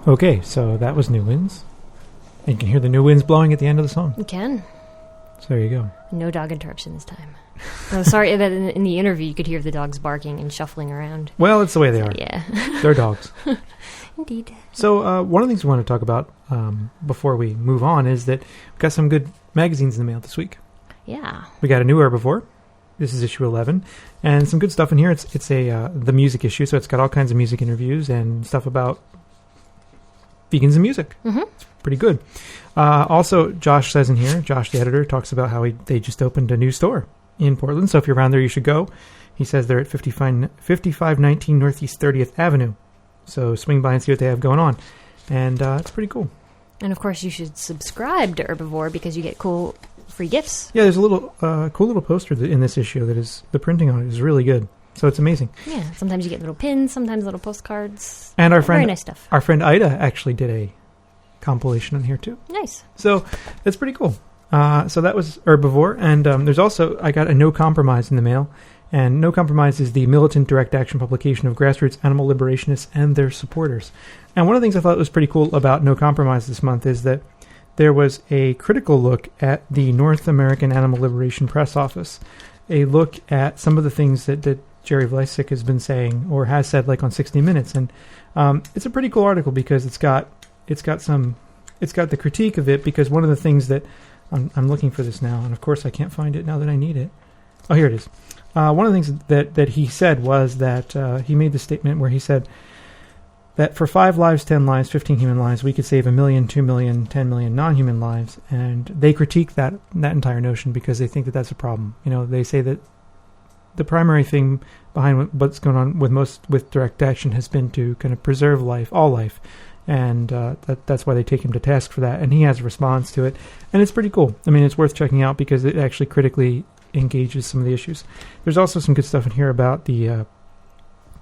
Okay, so that was New Winds. And you can hear the new winds blowing at the end of the song.
You can.
So there you go.
No dog interruption this time. Oh, sorry that in the interview you could hear the dogs barking and shuffling around.
Well, it's the way they are.
Yeah.
They're dogs.
Indeed.
So one of the things we want to talk about before we move on is that we've got some good magazines in the mail this week.
Yeah.
We got a new Herbivore. This is issue 11. And some good stuff in here. It's a the music issue, so it's got all kinds of music interviews and stuff about vegans and music.
Mm-hmm.
It's pretty good. Also, Josh says in here, Josh the editor, talks about how they just opened a new store in Portland. So if you're around there, you should go. He says they're at 5519 Northeast 30th Avenue. So swing by and see what they have going on. And it's pretty cool.
And of course, you should subscribe to Herbivore because you get cool free gifts.
Yeah, there's a little cool little poster in this issue that is, the printing on it is really good. So it's amazing.
Yeah, sometimes you get little pins, sometimes little postcards.
And our friend,
very nice stuff.
Our friend Ida actually did compilation on here too.
Nice.
So that's pretty cool. So that was Herbivore, and there's also, I got a No Compromise in the mail, and No Compromise is the militant direct action publication of grassroots animal liberationists and their supporters. And one of the things I thought was pretty cool about No Compromise this month is that there was a critical look at the North American Animal Liberation Press Office, a look at some of the things that Jerry Vlasic has been saying or has said, like on 60 Minutes, and it's a pretty cool article because it's got the critique of it, because one of the things that I'm looking for this now, and of course I can't find it now that I need it. Oh, here it is. One of the things that he said was that he made the statement where he said that for 5 lives, 10 lives, 15 human lives, we could save 1 million, 2 million, 10 million non-human lives, and they critique that entire notion because they think that that's a problem. You know, they say that the primary thing behind what's going on with direct action has been to kind of preserve life, all life. And that's why they take him to task for that. And he has a response to it. And it's pretty cool. I mean, it's worth checking out because it actually critically engages some of the issues. There's also some good stuff in here about the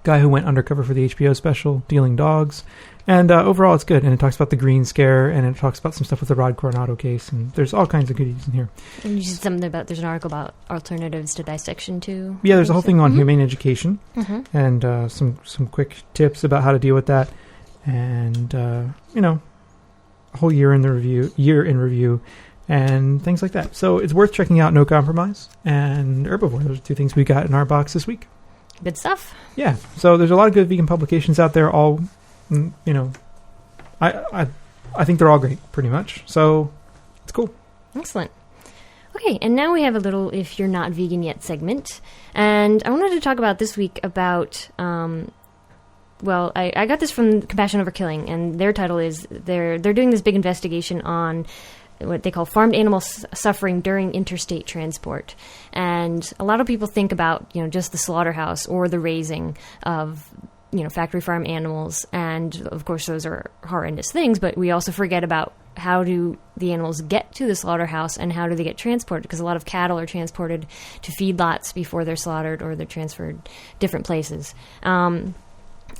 guy who went undercover for the HBO special, Dealing Dogs. And overall, it's good. And it talks about the Green Scare, and it talks about some stuff with the Rod Coronado case. And there's all kinds of goodies in here.
And you said something about, there's an article about alternatives to dissection, too.
Yeah, there's a whole thing on humane education. Mm-hmm. And some quick tips about how to deal with that. And, a whole year in review, and things like that. So it's worth checking out No Compromise and Herbivore. Those are 2 things we got in our box this week.
Good stuff.
Yeah. So there's a lot of good vegan publications out there. All, I think they're all great, pretty much. So it's cool. Excellent.
Okay, and now we have a little If You're Not Vegan Yet segment. And I wanted to talk about this week about... Well, I got this from Compassion Over Killing, and their title is they're doing this big investigation on what they call farmed animal suffering during interstate transport. And a lot of people think about, just the slaughterhouse or the raising of, factory farm animals. And, of course, those are horrendous things, but we also forget about how do the animals get to the slaughterhouse and how do they get transported, because a lot of cattle are transported to feedlots before they're slaughtered, or they're transferred different places.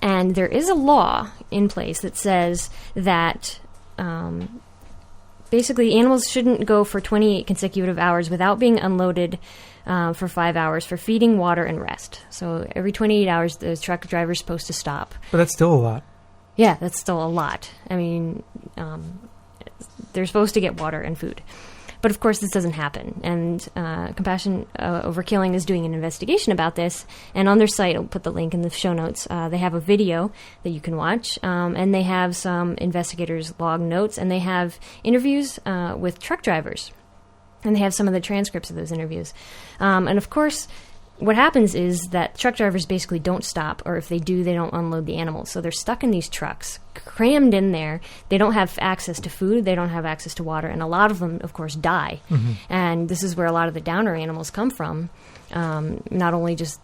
And there is a law in place that says that basically animals shouldn't go for 28 consecutive hours without being unloaded for 5 hours for feeding, water, and rest. So every 28 hours, the truck driver's supposed to stop.
But that's still a lot.
Yeah, that's still a lot. I mean, they're supposed to get water and food. But, of course, this doesn't happen. And Compassion Over Killing is doing an investigation about this. And on their site, I'll put the link in the show notes, they have a video that you can watch. And they have some investigators' log notes. And they have interviews with truck drivers. And they have some of the transcripts of those interviews. And, of course, what happens is that truck drivers basically don't stop. Or if they do, they don't unload the animals. So they're stuck in these trucks, crammed in there. They don't have access to food. They don't have access to water. And a lot of them, of course, die. Mm-hmm. And this is where a lot of the downer animals come from. Not only just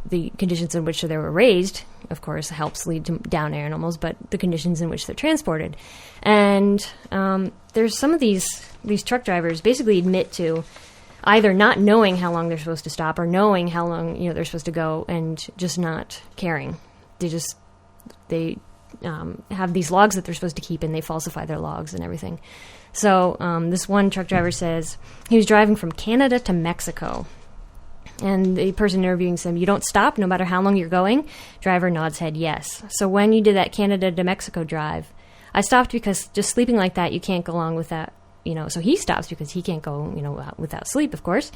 the conditions in which they were raised, of course, helps lead to downer animals, but the conditions in which they're transported. And there's some of these truck drivers basically admit to either not knowing how long they're supposed to stop or knowing how long they're supposed to go and just not caring. They have these logs that they're supposed to keep, and they falsify their logs and everything. So this one truck driver says he was driving from Canada to Mexico. And the person interviewing said, "You don't stop no matter how long you're going?" Driver nods head yes. So when you did that Canada to Mexico drive, I stopped because just sleeping like that, you can't go along with that. So he stops because he can't go, without sleep, of course.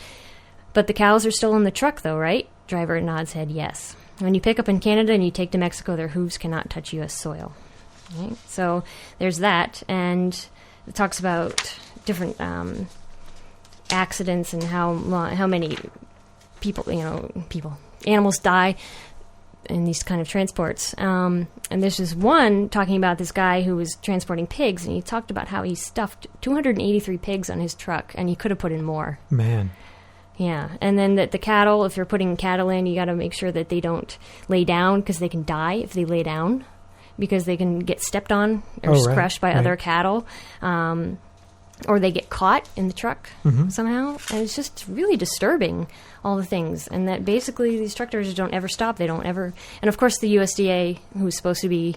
But the cows are still in the truck, though, right? Driver nods head yes. When you pick up in Canada and you take to Mexico, their hooves cannot touch U.S. soil. Right? So there's that. And it talks about different accidents and how many animals die in these kind of transports. And there's this one talking about this guy who was transporting pigs, and he talked about how he stuffed 283 pigs on his truck, and he could have put in more.
Man.
Yeah. And then the cattle, if you're putting cattle in, you got to make sure that they don't lay down, because they can die if they lay down, because they can get stepped on or crushed by other cattle. Or they get caught in the truck somehow. And it's just really disturbing, all the things. And that basically these truck drivers don't ever stop. They don't ever... And, of course, the USDA, who's supposed to be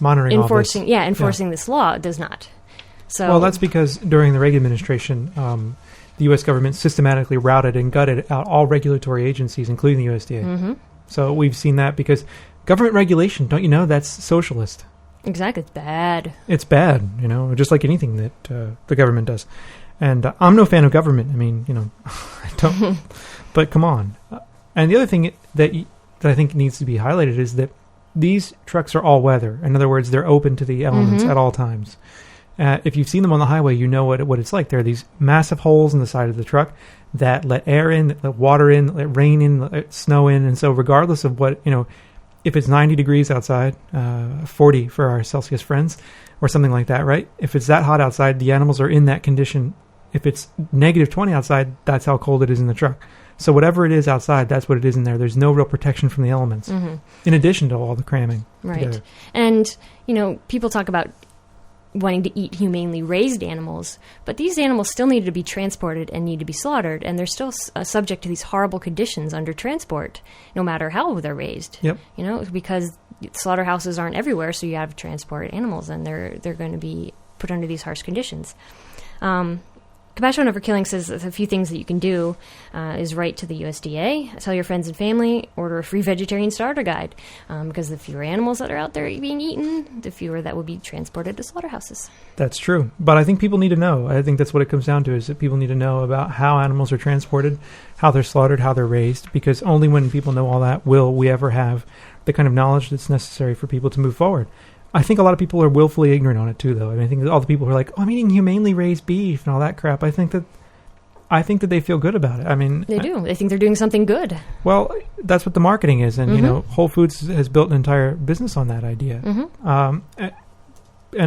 monitoring
enforcing
all this.
enforcing this law does not. So
Well, that's because during the Reagan administration, the U.S. government systematically routed and gutted out all regulatory agencies, including the USDA.
Mm-hmm.
So we've seen that because government regulation, don't you know, that's socialist.
exactly, it's bad.
It's bad, just like anything that the government does. And I'm no fan of government. I mean, I don't. But come on. And the other thing that I think needs to be highlighted is that these trucks are all weather. In other words, they're open to the elements at all times. If you've seen them on the highway, you know what it's like. There are these massive holes in the side of the truck that let air in, that let water in, that let rain in, that let snow in. And so regardless of what, if it's 90 degrees outside, 40 for our Celsius friends, or something like that, right? If it's that hot outside, the animals are in that condition. If it's negative 20 outside, that's how cold it is in the truck. So whatever it is outside, that's what it is in there. There's no real protection from the elements, in addition to all the cramming.
Right.
together.
And, people talk about wanting to eat humanely raised animals, but these animals still need to be transported and need to be slaughtered, and they're still subject to these horrible conditions under transport, no matter how they're raised.
Yep.
Because slaughterhouses aren't everywhere, so you have to transport animals, and they're going to be put under these harsh conditions. Compassion Over Killing says a few things that you can do is write to the USDA, tell your friends and family, order a free vegetarian starter guide, because the fewer animals that are out there being eaten, the fewer that will be transported to slaughterhouses.
That's true. But I think people need to know. I think that's what it comes down to, is that people need to know about how animals are transported, how they're slaughtered, how they're raised, because only when people know all that will we ever have the kind of knowledge that's necessary for people to move forward. I think a lot of people are willfully ignorant on it too, though. I mean, I think that all the people who are like, I'm eating humanely raised beef and all that crap, I think that they feel good about it. I mean,
They do. They think they're doing something good.
Well, that's what the marketing is, and Whole Foods has built an entire business on that idea, and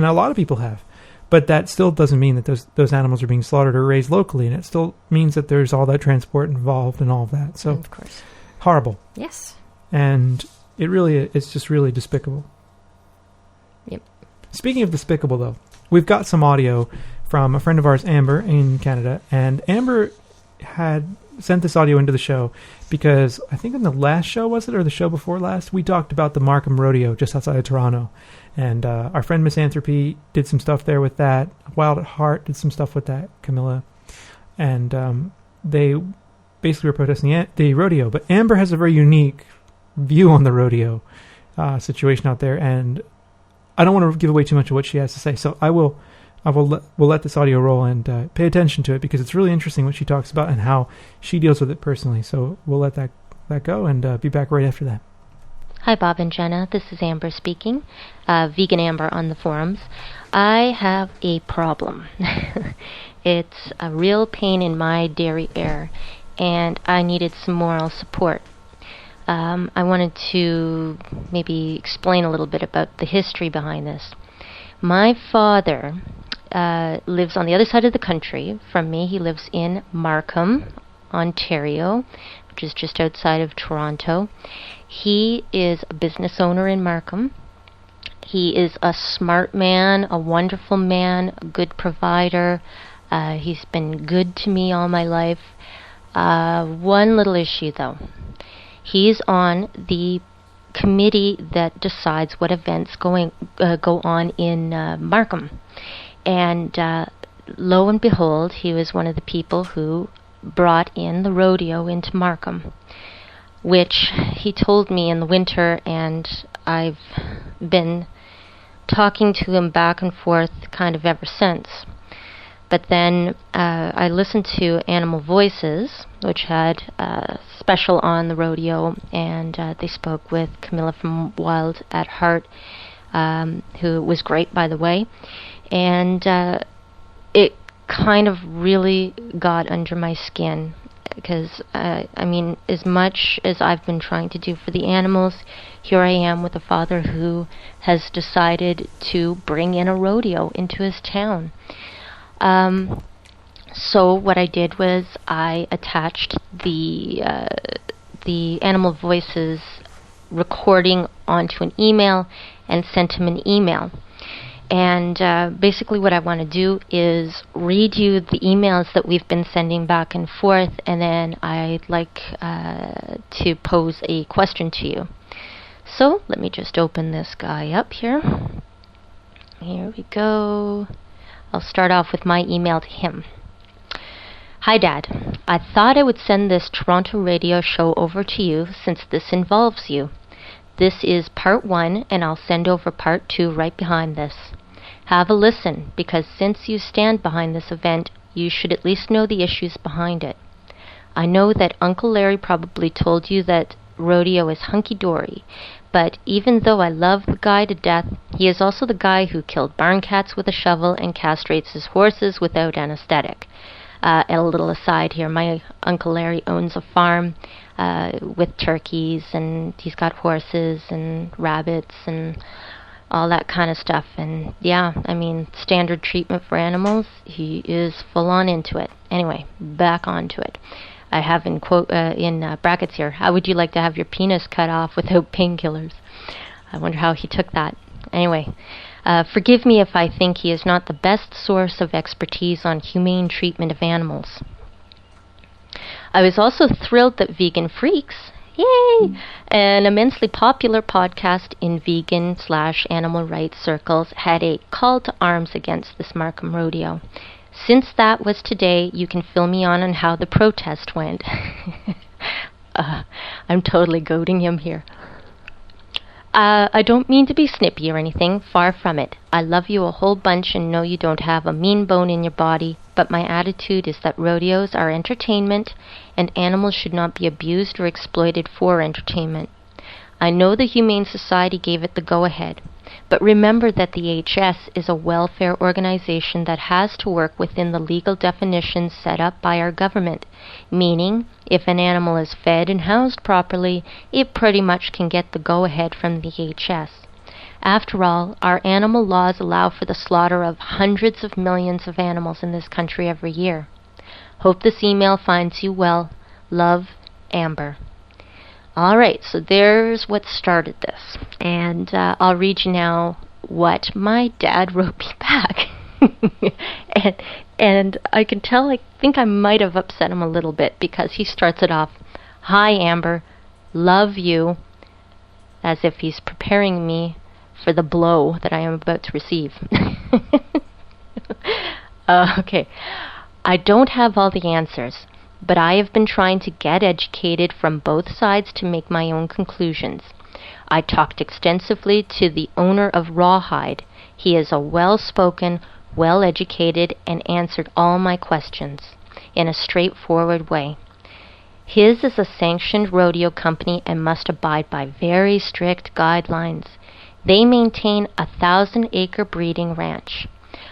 a lot of people have. But that still doesn't mean that those animals are being slaughtered or raised locally, and it still means that there's all that transport involved and all of that. So,
of course,
horrible.
Yes.
And it's just really despicable.
Yep.
Speaking of despicable, though, we've got some audio from a friend of ours, Amber, in Canada. And Amber had sent this audio into the show because I think in the last show, was it, or the show before last, we talked about the Markham Rodeo just outside of Toronto. And our friend Misanthropy did some stuff there with that. Wild at Heart did some stuff with that, Camilla. And they basically were protesting the rodeo. But Amber has a very unique view on the rodeo situation out there, and I don't want to give away too much of what she has to say, so we'll let this audio roll and pay attention to it, because it's really interesting what she talks about and how she deals with it personally. So we'll let that go and be back right after that.
Hi, Bob and Jenna. This is Amber speaking, Vegan Amber on the forums. I have a problem. It's a real pain in my derriere, and I needed some moral support. I wanted to maybe explain a little bit about the history behind this. My father lives on the other side of the country from me. He lives in Markham, Ontario, which is just outside of Toronto. He is a business owner in Markham. He is a smart man, a wonderful man, a good provider. He's been good to me all my life. One little issue, though. He's on the committee that decides what events go on in Markham. And lo and behold, he was one of the people who brought in the rodeo into Markham, which he told me in the winter, and I've been talking to him back and forth kind of ever since. But then I listened to Animal Voices, which had a special on the rodeo, and they spoke with Camilla from Wild at Heart, who was great, by the way. And it kind of really got under my skin, because, I mean, as much as I've been trying to do for the animals, here I am with a father who has decided to bring in a rodeo into his town. So what I did was I attached the Animal Voices recording onto an email and sent him an email. And basically what I want to do is read you the emails that we've been sending back and forth, and then I'd like to pose a question to you. So let me just open this guy up here. Here we go. I'll start off with my email to him. Hi, Dad. I thought I would send this Toronto radio show over to you since this involves you. This is part 1, and I'll send over part 2 right behind this. Have a listen, because since you stand behind this event, you should at least know the issues behind it. I know that Uncle Larry probably told you that rodeo is hunky-dory, but even though I love the guy to death, he is also the guy who killed barn cats with a shovel and castrates his horses without anesthetic. A little aside here, my Uncle Larry owns a farm with turkeys, and he's got horses and rabbits and all that kind of stuff. And yeah, I mean, standard treatment for animals, he is full on into it. Anyway, back onto it. I have in brackets here, how would you like to have your penis cut off without painkillers? I wonder how he took that. Anyway, forgive me if I think he is not the best source of expertise on humane treatment of animals. I was also thrilled that Vegan Freaks, yay, an immensely popular podcast in vegan/animal rights circles, had a call to arms against this Markham rodeo. Since that was today, you can fill me on how the protest went. I'm totally goading him here. I don't mean to be snippy or anything, far from it. I love you a whole bunch and know you don't have a mean bone in your body, but my attitude is that rodeos are entertainment and animals should not be abused or exploited for entertainment. I know the Humane Society gave it the go-ahead, but remember that the HS is a welfare organization that has to work within the legal definitions set up by our government, meaning if an animal is fed and housed properly, it pretty much can get the go-ahead from the HS. After all, our animal laws allow for the slaughter of hundreds of millions of animals in this country every year. Hope this email finds you well. Love, Amber. Alright, so there's what started this. And I'll read you now what my dad wrote me back. and I can tell, I think I might have upset him a little bit, because he starts it off, Hi Amber, love you, as if he's preparing me for the blow that I am about to receive. Okay, I don't have all the answers, but I have been trying to get educated from both sides to make my own conclusions. I talked extensively to the owner of Rawhide. He is a well-spoken, well-educated, and answered all my questions in a straightforward way. His is a sanctioned rodeo company and must abide by very strict guidelines. They maintain a 1,000-acre breeding ranch.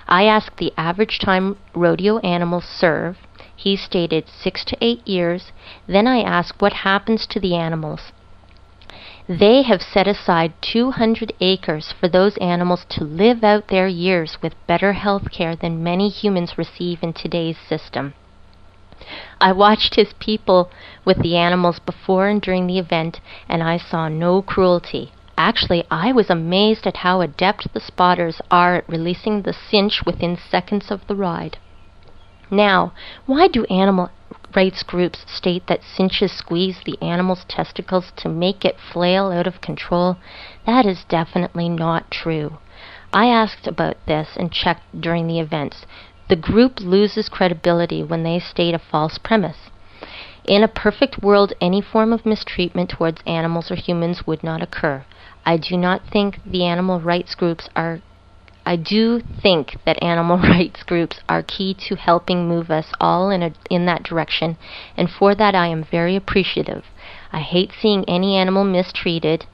I asked the average time rodeo animals serve. He stated 6 to 8 years. Then I asked what happens to the animals. They have set aside 200 acres for those animals to live out their years with better health care than many humans receive in today's system. I watched his people with the animals before and during the event, and I saw no cruelty. Actually, I was amazed at how adept the spotters are at releasing the cinch within seconds of the ride. Now, why do animal rights groups state that cinches squeeze the animal's testicles to make it flail out of control? That is definitely not true. I asked about this and checked during the events. The group loses credibility when they state a false premise. In a perfect world, any form of mistreatment towards animals or humans would not occur. I do think that animal rights groups are key to helping move us all in that direction, and for that I am very appreciative. I hate seeing any animal mistreated.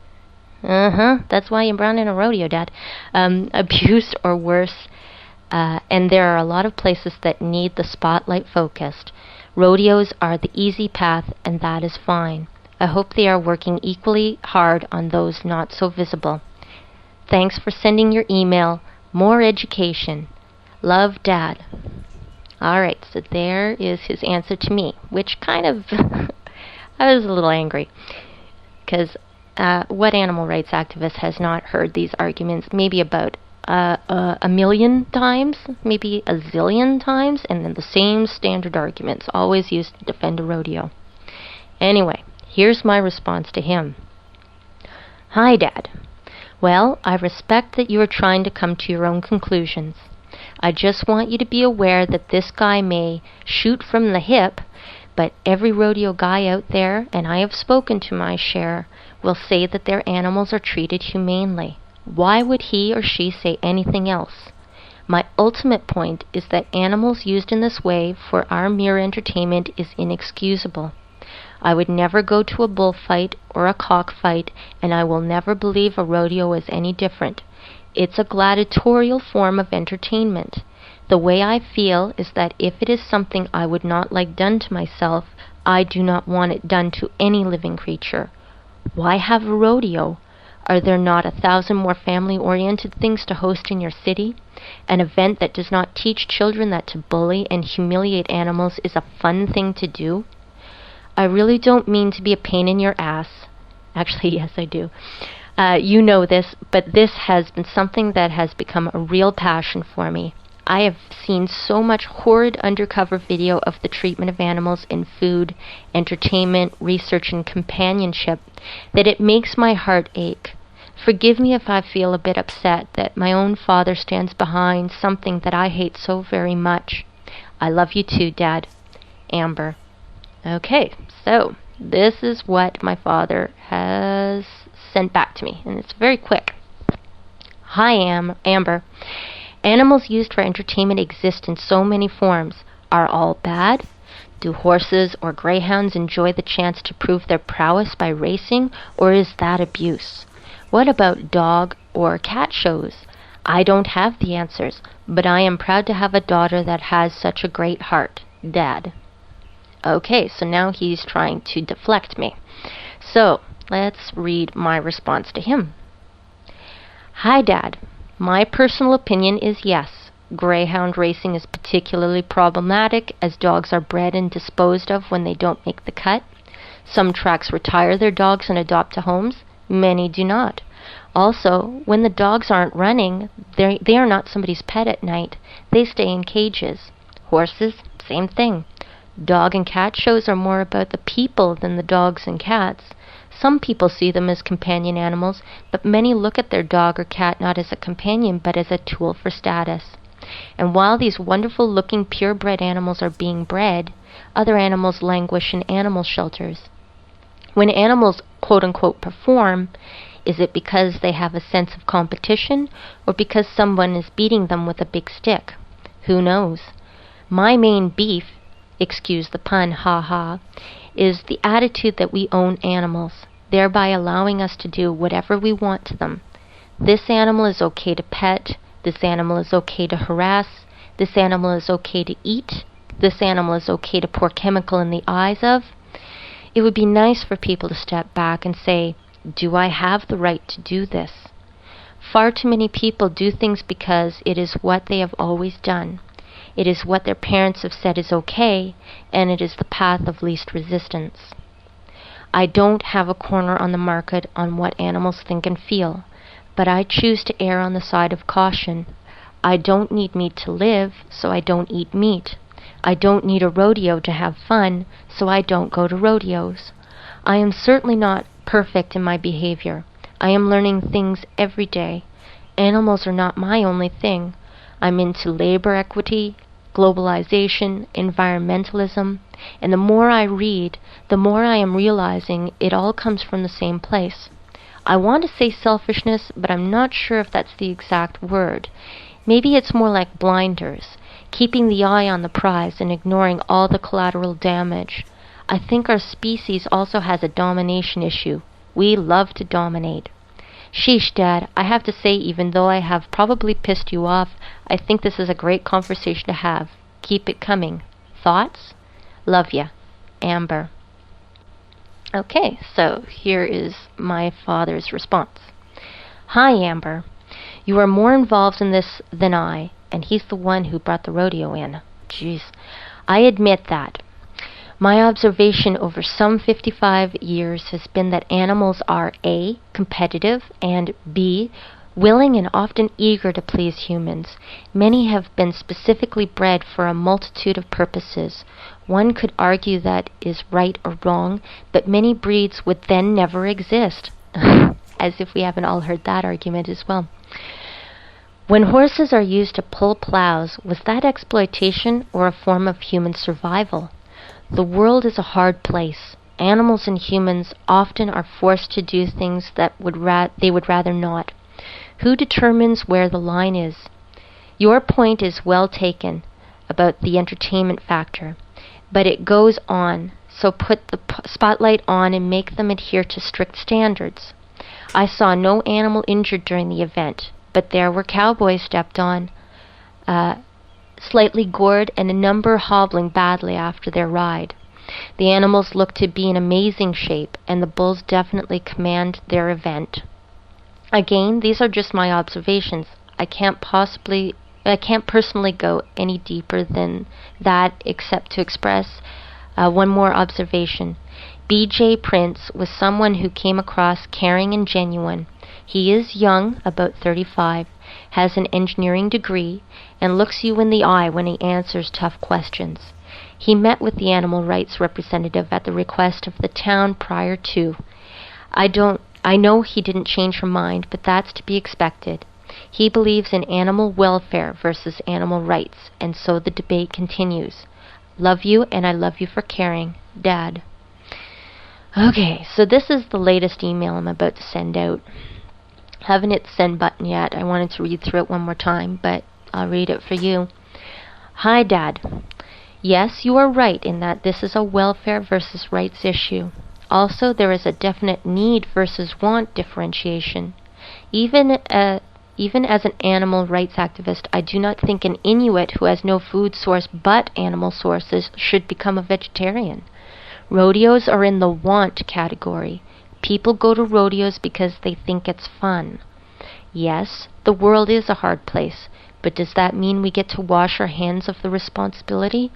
That's why you're running a rodeo, Dad. Abused or worse. And there are a lot of places that need the spotlight focused. Rodeos are the easy path, and that is fine. I hope they are working equally hard on those not so visible. Thanks for sending your email. More education. Love, Dad. Alright, so there is his answer to me, which kind of... I was a little angry. Because what animal rights activist has not heard these arguments maybe about a million times, maybe a zillion times, and then the same standard arguments always used to defend a rodeo. Anyway, here's my response to him. Hi, Dad. Well, I respect that you are trying to come to your own conclusions. I just want you to be aware that this guy may shoot from the hip, but every rodeo guy out there, and I have spoken to my share, will say that their animals are treated humanely. Why would he or she say anything else? My ultimate point is that animals used in this way for our mere entertainment is inexcusable. I would never go to a bullfight or a cockfight, and I will never believe a rodeo is any different. It's a gladiatorial form of entertainment. The way I feel is that if it is something I would not like done to myself, I do not want it done to any living creature. Why have a rodeo? Are there not 1,000 more family-oriented things to host in your city? An event that does not teach children that to bully and humiliate animals is a fun thing to do? I really don't mean to be a pain in your ass. Actually, yes, I do. You know this, but this has been something that has become a real passion for me. I have seen so much horrid undercover video of the treatment of animals in food, entertainment, research, and companionship that it makes my heart ache. Forgive me if I feel a bit upset that my own father stands behind something that I hate so very much. I love you too, Dad. Amber. Okay, so this is what my father has sent back to me, and it's very quick. Hi, Amber. Animals used for entertainment exist in so many forms. Are all bad? Do horses or greyhounds enjoy the chance to prove their prowess by racing, or is that abuse? What about dog or cat shows? I don't have the answers, but I am proud to have a daughter that has such a great heart. Dad. Okay, so now he's trying to deflect me. So, let's read my response to him. Hi, Dad. My personal opinion is yes. Greyhound racing is particularly problematic as dogs are bred and disposed of when they don't make the cut. Some tracks retire their dogs and adopt to homes. Many do not. Also, when the dogs aren't running, they are not somebody's pet at night. They stay in cages. Horses, same thing. Dog and cat shows are more about the people than the dogs and cats. Some people see them as companion animals, but many look at their dog or cat not as a companion but as a tool for status. And while these wonderful-looking purebred animals are being bred, other animals languish in animal shelters. When animals quote-unquote perform, is it because they have a sense of competition or because someone is beating them with a big stick? Who knows? My main beef, excuse the pun, ha-ha, is the attitude that we own animals, thereby allowing us to do whatever we want to them. This animal is okay to pet, this animal is okay to harass, this animal is okay to eat, this animal is okay to pour chemical in the eyes of. It would be nice for people to step back and say, do I have the right to do this? Far too many people do things because it is what they have always done. It is what their parents have said is okay, and it is the path of least resistance. I don't have a corner on the market on what animals think and feel, but I choose to err on the side of caution. I don't need meat to live, so I don't eat meat. I don't need a rodeo to have fun, so I don't go to rodeos. I am certainly not perfect in my behavior. I am learning things every day. Animals are not my only thing. I'm into labor equity, globalization, environmentalism, and the more I read, the more I am realizing it all comes from the same place. I want to say selfishness, but I'm not sure if that's the exact word. Maybe it's more like blinders, keeping the eye on the prize and ignoring all the collateral damage. I think our species also has a domination issue. We love to dominate. Sheesh, Dad, I have to say, even though I have probably pissed you off, I think this is a great conversation to have. Keep it coming. Thoughts? Love ya. Amber. Okay, so here is my father's response. Hi, Amber. You are more involved in this than I, and he's the one who brought the rodeo in. Jeez. I admit that. My observation over some 55 years has been that animals are A, competitive, and B, willing and often eager to please humans. Many have been specifically bred for a multitude of purposes. One could argue that is right or wrong, but many breeds would then never exist. as if we haven't all heard that argument as well. When horses are used to pull plows, was that exploitation or a form of human survival? The world is a hard place. Animals and humans often are forced to do things that they would rather not. Who determines where the line is? Your point is well taken about the entertainment factor, but it goes on, so put the spotlight on and make them adhere to strict standards. I saw no animal injured during the event, but there were cowboys stepped on, slightly gored, and a number hobbling badly after their ride. The animals looked to be in amazing shape, and the bulls definitely command their event. Again, these are just my observations. I can't personally go any deeper than that except to express one more observation. B.J. Prince was someone who came across caring and genuine. He is young, about 35, has an engineering degree, and looks you in the eye when he answers tough questions. He met with the animal rights representative at the request of the town prior to. I know he didn't change her mind, but that's to be expected. He believes in animal welfare versus animal rights, and so the debate continues. Love you, and I love you for caring. Dad. Okay, so this is the latest email I'm about to send out. Haven't hit the send button yet. I wanted to read through it one more time, but I'll read it for you. Hi, Dad. Yes, you are right in that this is a welfare versus rights issue. Also, there is a definite need versus want differentiation. Even as an animal rights activist, I do not think an Inuit who has no food source but animal sources should become a vegetarian. Rodeos are in the want category. People go to rodeos because they think it's fun. Yes, the world is a hard place, but does that mean we get to wash our hands of the responsibility?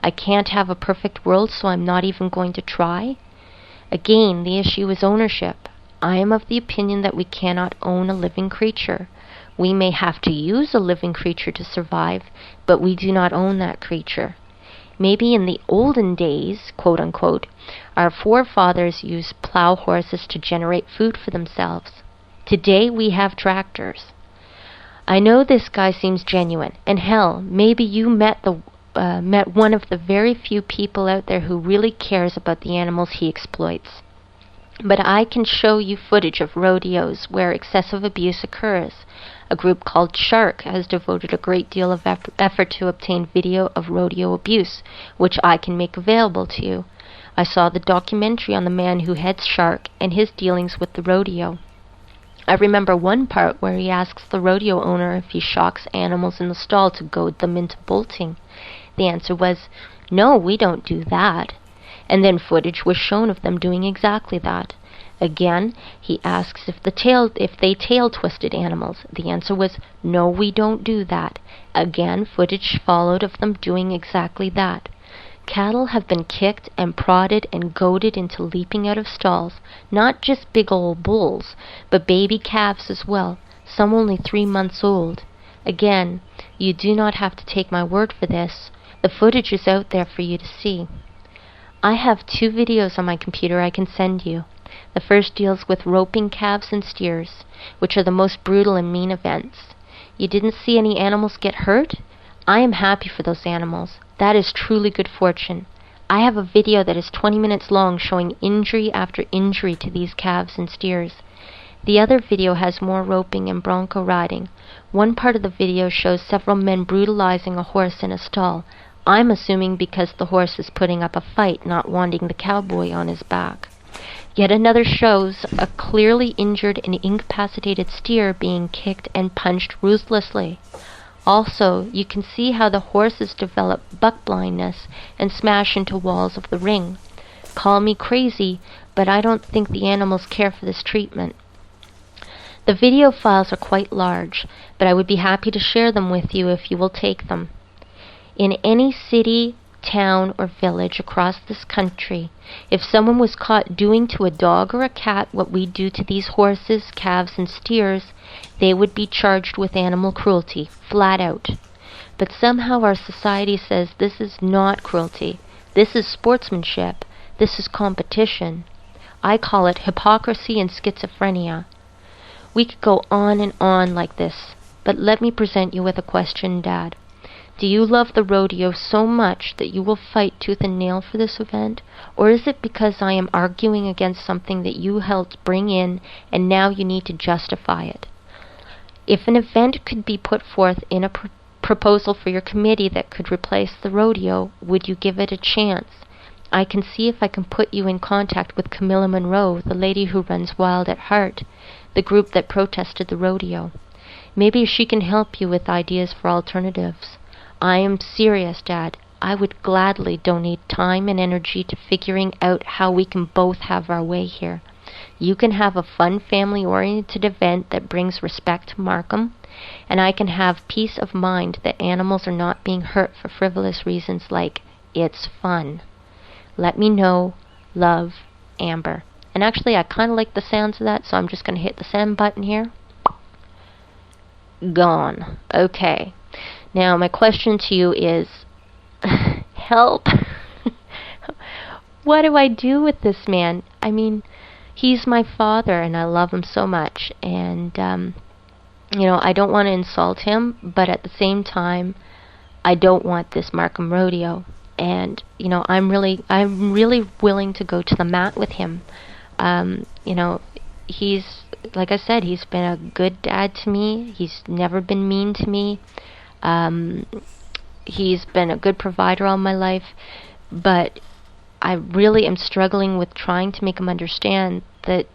I can't have a perfect world, so I'm not even going to try? Again, the issue is ownership. I am of the opinion that we cannot own a living creature. We may have to use a living creature to survive, but we do not own that creature. Maybe in the olden days, quote unquote, our forefathers used plow horses to generate food for themselves. Today we have tractors. I know this guy seems genuine, and hell, maybe you met one of the very few people out there who really cares about the animals he exploits. But I can show you footage of rodeos where excessive abuse occurs. A group called Shark has devoted a great deal of effort to obtain video of rodeo abuse, which I can make available to you. I saw the documentary on the man who heads Shark and his dealings with the rodeo. I remember one part where he asks the rodeo owner if he shocks animals in the stall to goad them into bolting. The answer was, "No, we don't do that." And then footage was shown of them doing exactly that. Again, he asks if they tail-twisted animals. The answer was, "No, we don't do that." Again, footage followed of them doing exactly that. Cattle have been kicked and prodded and goaded into leaping out of stalls, not just big old bulls, but baby calves as well, some only 3 months old. Again, you do not have to take my word for this. The footage is out there for you to see. I have 2 videos on my computer I can send you. The first deals with roping calves and steers, which are the most brutal and mean events. You didn't see any animals get hurt? I am happy for those animals. That is truly good fortune. I have a video that is 20 minutes long showing injury after injury to these calves and steers. The other video has more roping and bronco riding. One part of the video shows several men brutalizing a horse in a stall. I'm assuming because the horse is putting up a fight, not wanting the cowboy on his back. Yet another shows a clearly injured and incapacitated steer being kicked and punched ruthlessly. Also, you can see how the horses develop buck blindness and smash into walls of the ring. Call me crazy, but I don't think the animals care for this treatment. The video files are quite large, but I would be happy to share them with you if you will take them. In any city, town, or village across this country, if someone was caught doing to a dog or a cat what we do to these horses, calves, and steers, they would be charged with animal cruelty, flat out. But somehow our society says this is not cruelty. This is sportsmanship. This is competition. I call it hypocrisy and schizophrenia. We could go on and on like this, but let me present you with a question, Dad. Do you love the rodeo so much that you will fight tooth and nail for this event? Or is it because I am arguing against something that you helped bring in and now you need to justify it? If an event could be put forth in a proposal for your committee that could replace the rodeo, would you give it a chance? I can see if I can put you in contact with Camilla Monroe, the lady who runs Wild at Heart, the group that protested the rodeo. Maybe she can help you with ideas for alternatives. I am serious, Dad. I would gladly donate time and energy to figuring out how we can both have our way here. You can have a fun, family-oriented event that brings respect to Markham, and I can have peace of mind that animals are not being hurt for frivolous reasons like, it's fun. Let me know. Love, Amber. And actually, I kind of like the sounds of that, so I'm just going to hit the send button here. Gone. Okay. Now, my question to you is, help. What do I do with this man? I mean, he's my father, and I love him so much. And, I don't want to insult him, but at the same time, I don't want this Markham rodeo. And, I'm really willing to go to the mat with him. He's, like I said, he's been a good dad to me. He's never been mean to me. He's been a good provider all my life, but I really am struggling with trying to make him understand that,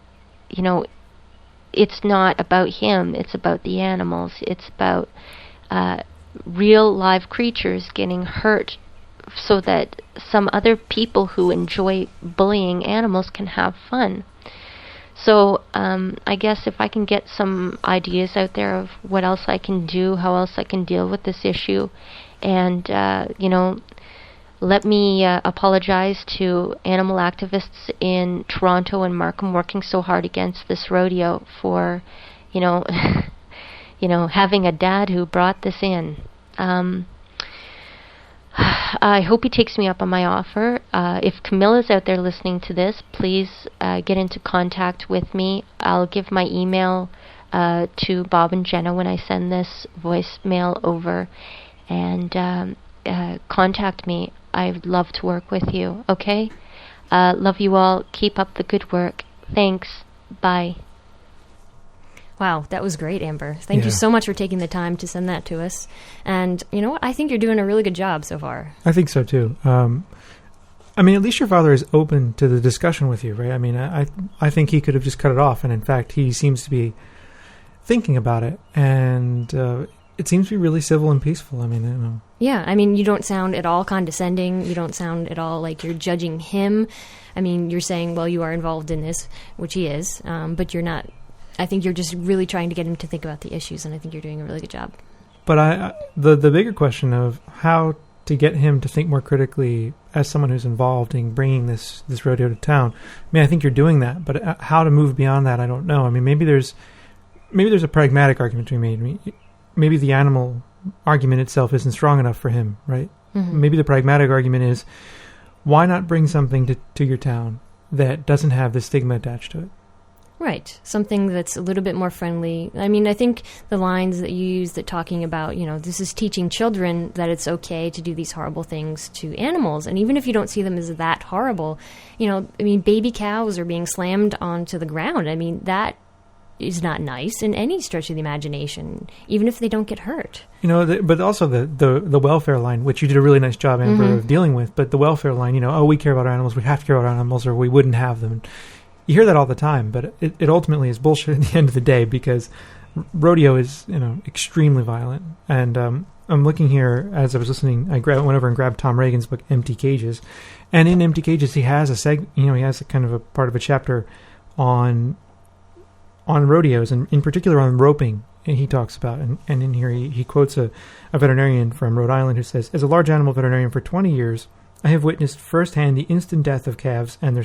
it's not about him, it's about the animals. It's about real live creatures getting hurt so that some other people who enjoy bullying animals can have fun. So I guess if I can get some ideas out there of what else I can do, how else I can deal with this issue, and, let me apologize to animal activists in Toronto and Markham working so hard against this rodeo for, having a dad who brought this in. I hope he takes me up on my offer. If Camilla's out there listening to this, please get into contact with me. I'll give my email to Bob and Jenna when I send this voicemail over. And contact me. I'd love to work with you, okay? Love you all. Keep up the good work. Thanks. Bye.
Wow, that was great, Amber. Thank you so much for taking the time to send that to us. And you know what? I think you're doing a really good job so far.
I think so, too. At least your father is open to the discussion with you, right? I think he could have just cut it off, and in fact, he seems to be thinking about it, and it seems to be really civil and peaceful.
Yeah, you don't sound at all condescending. You don't sound at all like you're judging him. You're saying, well, you are involved in this, which he is, but you're not. I think you're just really trying to get him to think about the issues, and I think you're doing a really good job. But
the bigger question of how to get him to think more critically as someone who's involved in bringing this rodeo to town, I think you're doing that. But how to move beyond that, I don't know. Maybe there's a pragmatic argument to be made. Maybe the animal argument itself isn't strong enough for him, right? Mm-hmm. Maybe the pragmatic argument is, why not bring something to your town that doesn't have the stigma attached to it?
Right. Something that's a little bit more friendly. I think the lines that you use that talking about, this is teaching children that it's okay to do these horrible things to animals. And even if you don't see them as that horrible, baby cows are being slammed onto the ground. That is not nice in any stretch of the imagination, even if they don't get hurt.
But also the welfare line, which you did a really nice job, Amber, of dealing with. But the welfare line, we care about our animals, we have to care about our animals, or we wouldn't have them. You hear that all the time, but it ultimately is bullshit at the end of the day, because rodeo is, extremely violent. And I'm looking here as I was listening. I went over and grabbed Tom Reagan's book, Empty Cages, and in Empty Cages he has he has a kind of a part of a chapter on rodeos, and in particular on roping. And he talks about, and in here he quotes a veterinarian from Rhode Island who says, "As a large animal veterinarian for 20 years, I have witnessed firsthand the instant death of calves and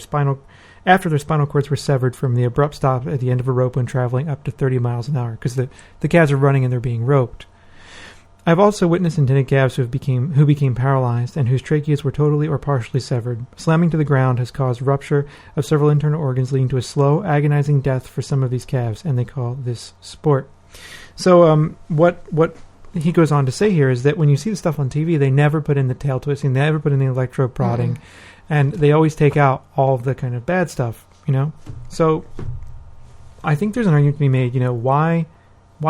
after their spinal cords were severed from the abrupt stop at the end of a rope when traveling up to 30 miles an hour, because the calves are running and they're being roped." I've also witnessed intended calves who became paralyzed and whose tracheas were totally or partially severed. Slamming to the ground has caused rupture of several internal organs, leading to a slow, agonizing death for some of these calves, and they call this sport. So what he goes on to say here is that when you see the stuff on TV, they never put in the tail twisting, they never put in the electrode prodding, and they always take out all of the kind of bad stuff, you know? So I think there's an argument to be made, you know, why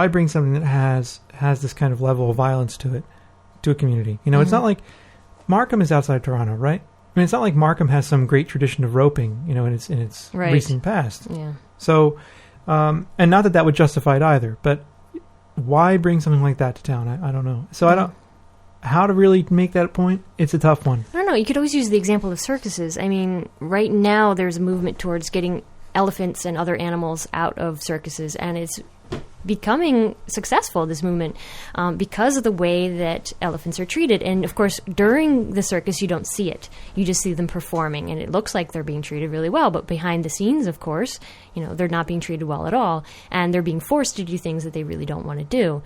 bring something that has this kind of level of violence to it, to a community? You know, it's not like Markham is outside Toronto, right? I mean, it's not like Markham has some great tradition of roping, you know, in its recent past.
Yeah.
So, and not that would justify it either, but why bring something like that to town? I don't know. So I don't. How to really make that point? It's a tough one.
I don't know. You could always use the example of circuses. I mean, right now there's a movement towards getting elephants and other animals out of circuses, and it's becoming successful, this movement, because of the way that elephants are treated. And of course, during the circus, you don't see it. You just see them performing, and it looks like they're being treated really well. But behind the scenes, of course, you know, they're not being treated well at all, and they're being forced to do things that they really don't want to do.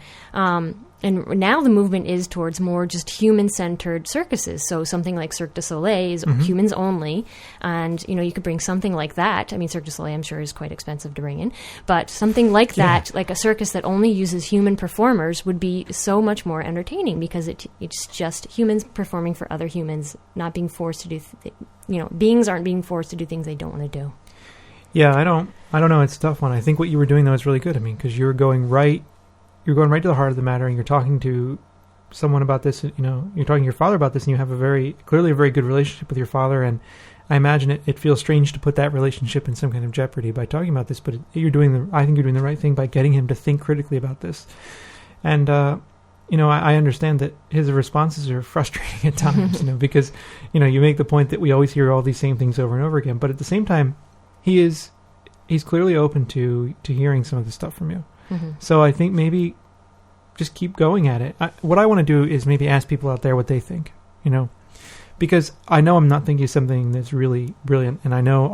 And now the movement is towards more just human-centered circuses. So something like Cirque du Soleil is humans only. And, you know, you could bring something like that. I mean, Cirque du Soleil, I'm sure, is quite expensive to bring in. But something like that, like a circus that only uses human performers, would be so much more entertaining, because it's just humans performing for other humans, not being forced to do, beings aren't being forced to do things they don't want to do.
Yeah, I don't know. It's a tough one. I think what you were doing, though, is really good. I mean, because you're going right to the heart of the matter, and you're talking to someone about this. You know, you're talking to your father about this, and you have clearly a very good relationship with your father. And I imagine it feels strange to put that relationship in some kind of jeopardy by talking about this. But I think you're doing the right thing by getting him to think critically about this. And you know, I understand that his responses are frustrating at times. You know, because you make the point that we always hear all these same things over and over again. But at the same time, he's clearly open to hearing some of this stuff from you. So I think maybe just keep going at it. What I want to do is maybe ask people out there what they think, you know, because I know I'm not thinking of something that's really brilliant, and I know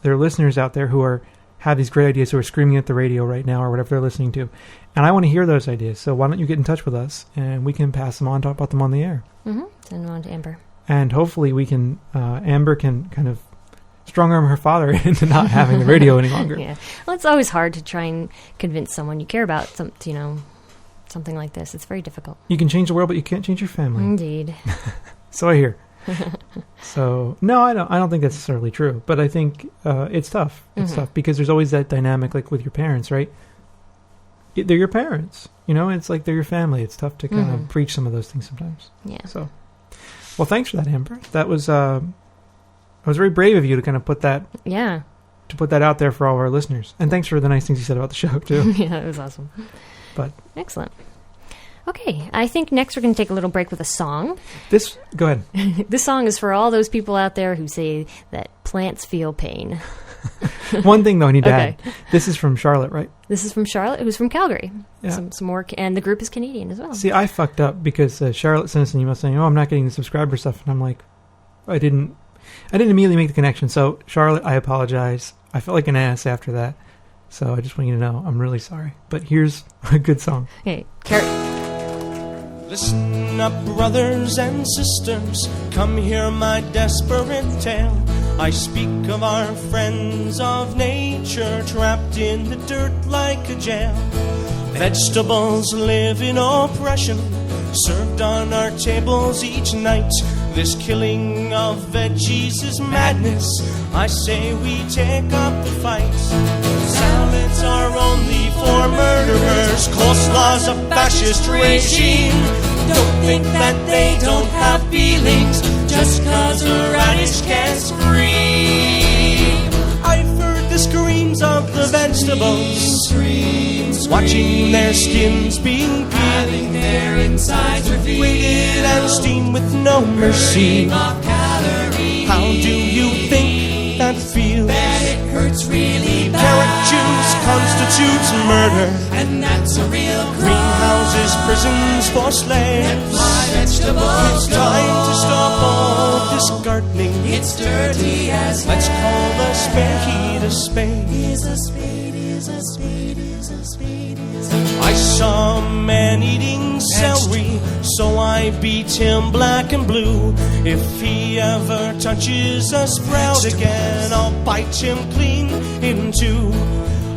there are listeners out there who have these great ideas, who are screaming at the radio right now or whatever they're listening to, and I want to hear those ideas. So why don't you get in touch with us, and we can pass them on, talk about them on the air.
Send them on to Amber.
And hopefully we can, Amber can kind of strong-arm her father into not having the radio any longer.
Yeah. Well, it's always hard to try and convince someone you care about something like this. It's very difficult.
You can change the world, but you can't change your family.
Indeed.
So I hear. So, no, I don't think that's necessarily true. But I think it's tough. It's tough because there's always that dynamic, like with your parents, right? They're your parents. You know, it's like they're your family. It's tough to kind of preach some of those things sometimes.
Yeah.
So, well, thanks for that, Amber. That was... it was very brave of you to kind of put that out there for all of our listeners. And thanks for the nice things you said about the show, too.
Yeah, it was awesome.
But
excellent. Okay, I think next we're going to take a little break with a song.
Go ahead.
This song is for all those people out there who say that plants feel pain.
One thing, though, I need to add. This is from Charlotte, right?
This is from Charlotte. It was from Calgary.
Yeah.
Some more, and the group is Canadian as well.
See, I fucked up because Charlotte sent us an email saying, I'm not getting the subscriber stuff. And I'm like, I didn't immediately make the connection. So, Charlotte, I apologize. I felt like an ass after that. So I just want you to know I'm really sorry. But here's a good song.
Hey,
Listen up, brothers and sisters, come hear my desperate tale. I speak of our friends of nature, trapped in the dirt like a jail. Vegetables live in oppression, served on our tables each night. This killing of veggies is madness. I say we take up the fight. Salads are only for murderers. Coleslaw's a fascist regime. Don't think that they don't have feelings just cause a radish can't scream. I've heard the screams of the vegetables, watching their skins being peeled, having their insides revealed, weighted and steamed with no mercy. How do you think that feels? That it hurts really bad. Carrot juice constitutes murder, and that's a real crime. Greenhouses, prisons for slaves. It's time to stop all this gardening. It's dirty as hell. Let's call a spade a spade. Is a spade, is a spade, is a spade, is a spade. I saw a man eating celery. So I beat him black and blue. If he ever touches a sprout again, I'll bite him clean in two.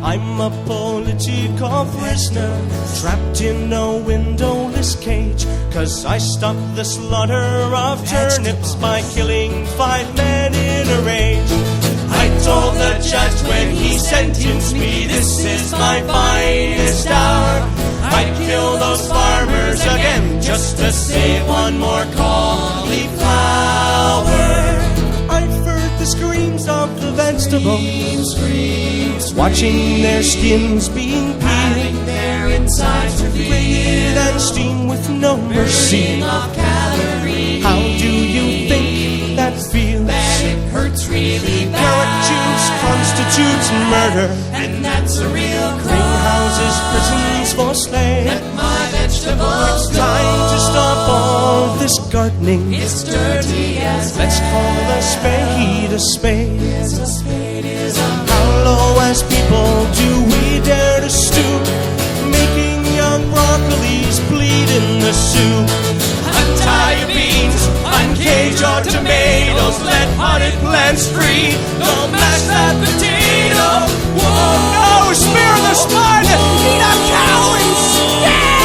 I'm a political prisoner, trapped in a windowless cage, 'cause I stopped the slaughter of turnips by killing 5 men in a rage. I told the judge when he sentenced me, this is my finest hour. I'd kill those farmers again just to save one more cauliflower. I've heard the screams of the vegetables, watching their skins being peeled, their insides revealed, and steamed with no mercy. How do you think that feels? That it hurts really bad. Carrot juice constitutes murder, and that's a real crime. Greenhouses, prisons for slaves. Let my vegetables go. It's time to stop all this gardening. It's dirty as let's call a spade a spade. Yes, a spade is a how low as people do we dare to stoop, making young broccolis bleed in the soup. Untie your beans, uncage your tomatoes, let potted plants free. Don't mash that potato. Whoa, no, spear the spine, eat a cow instead.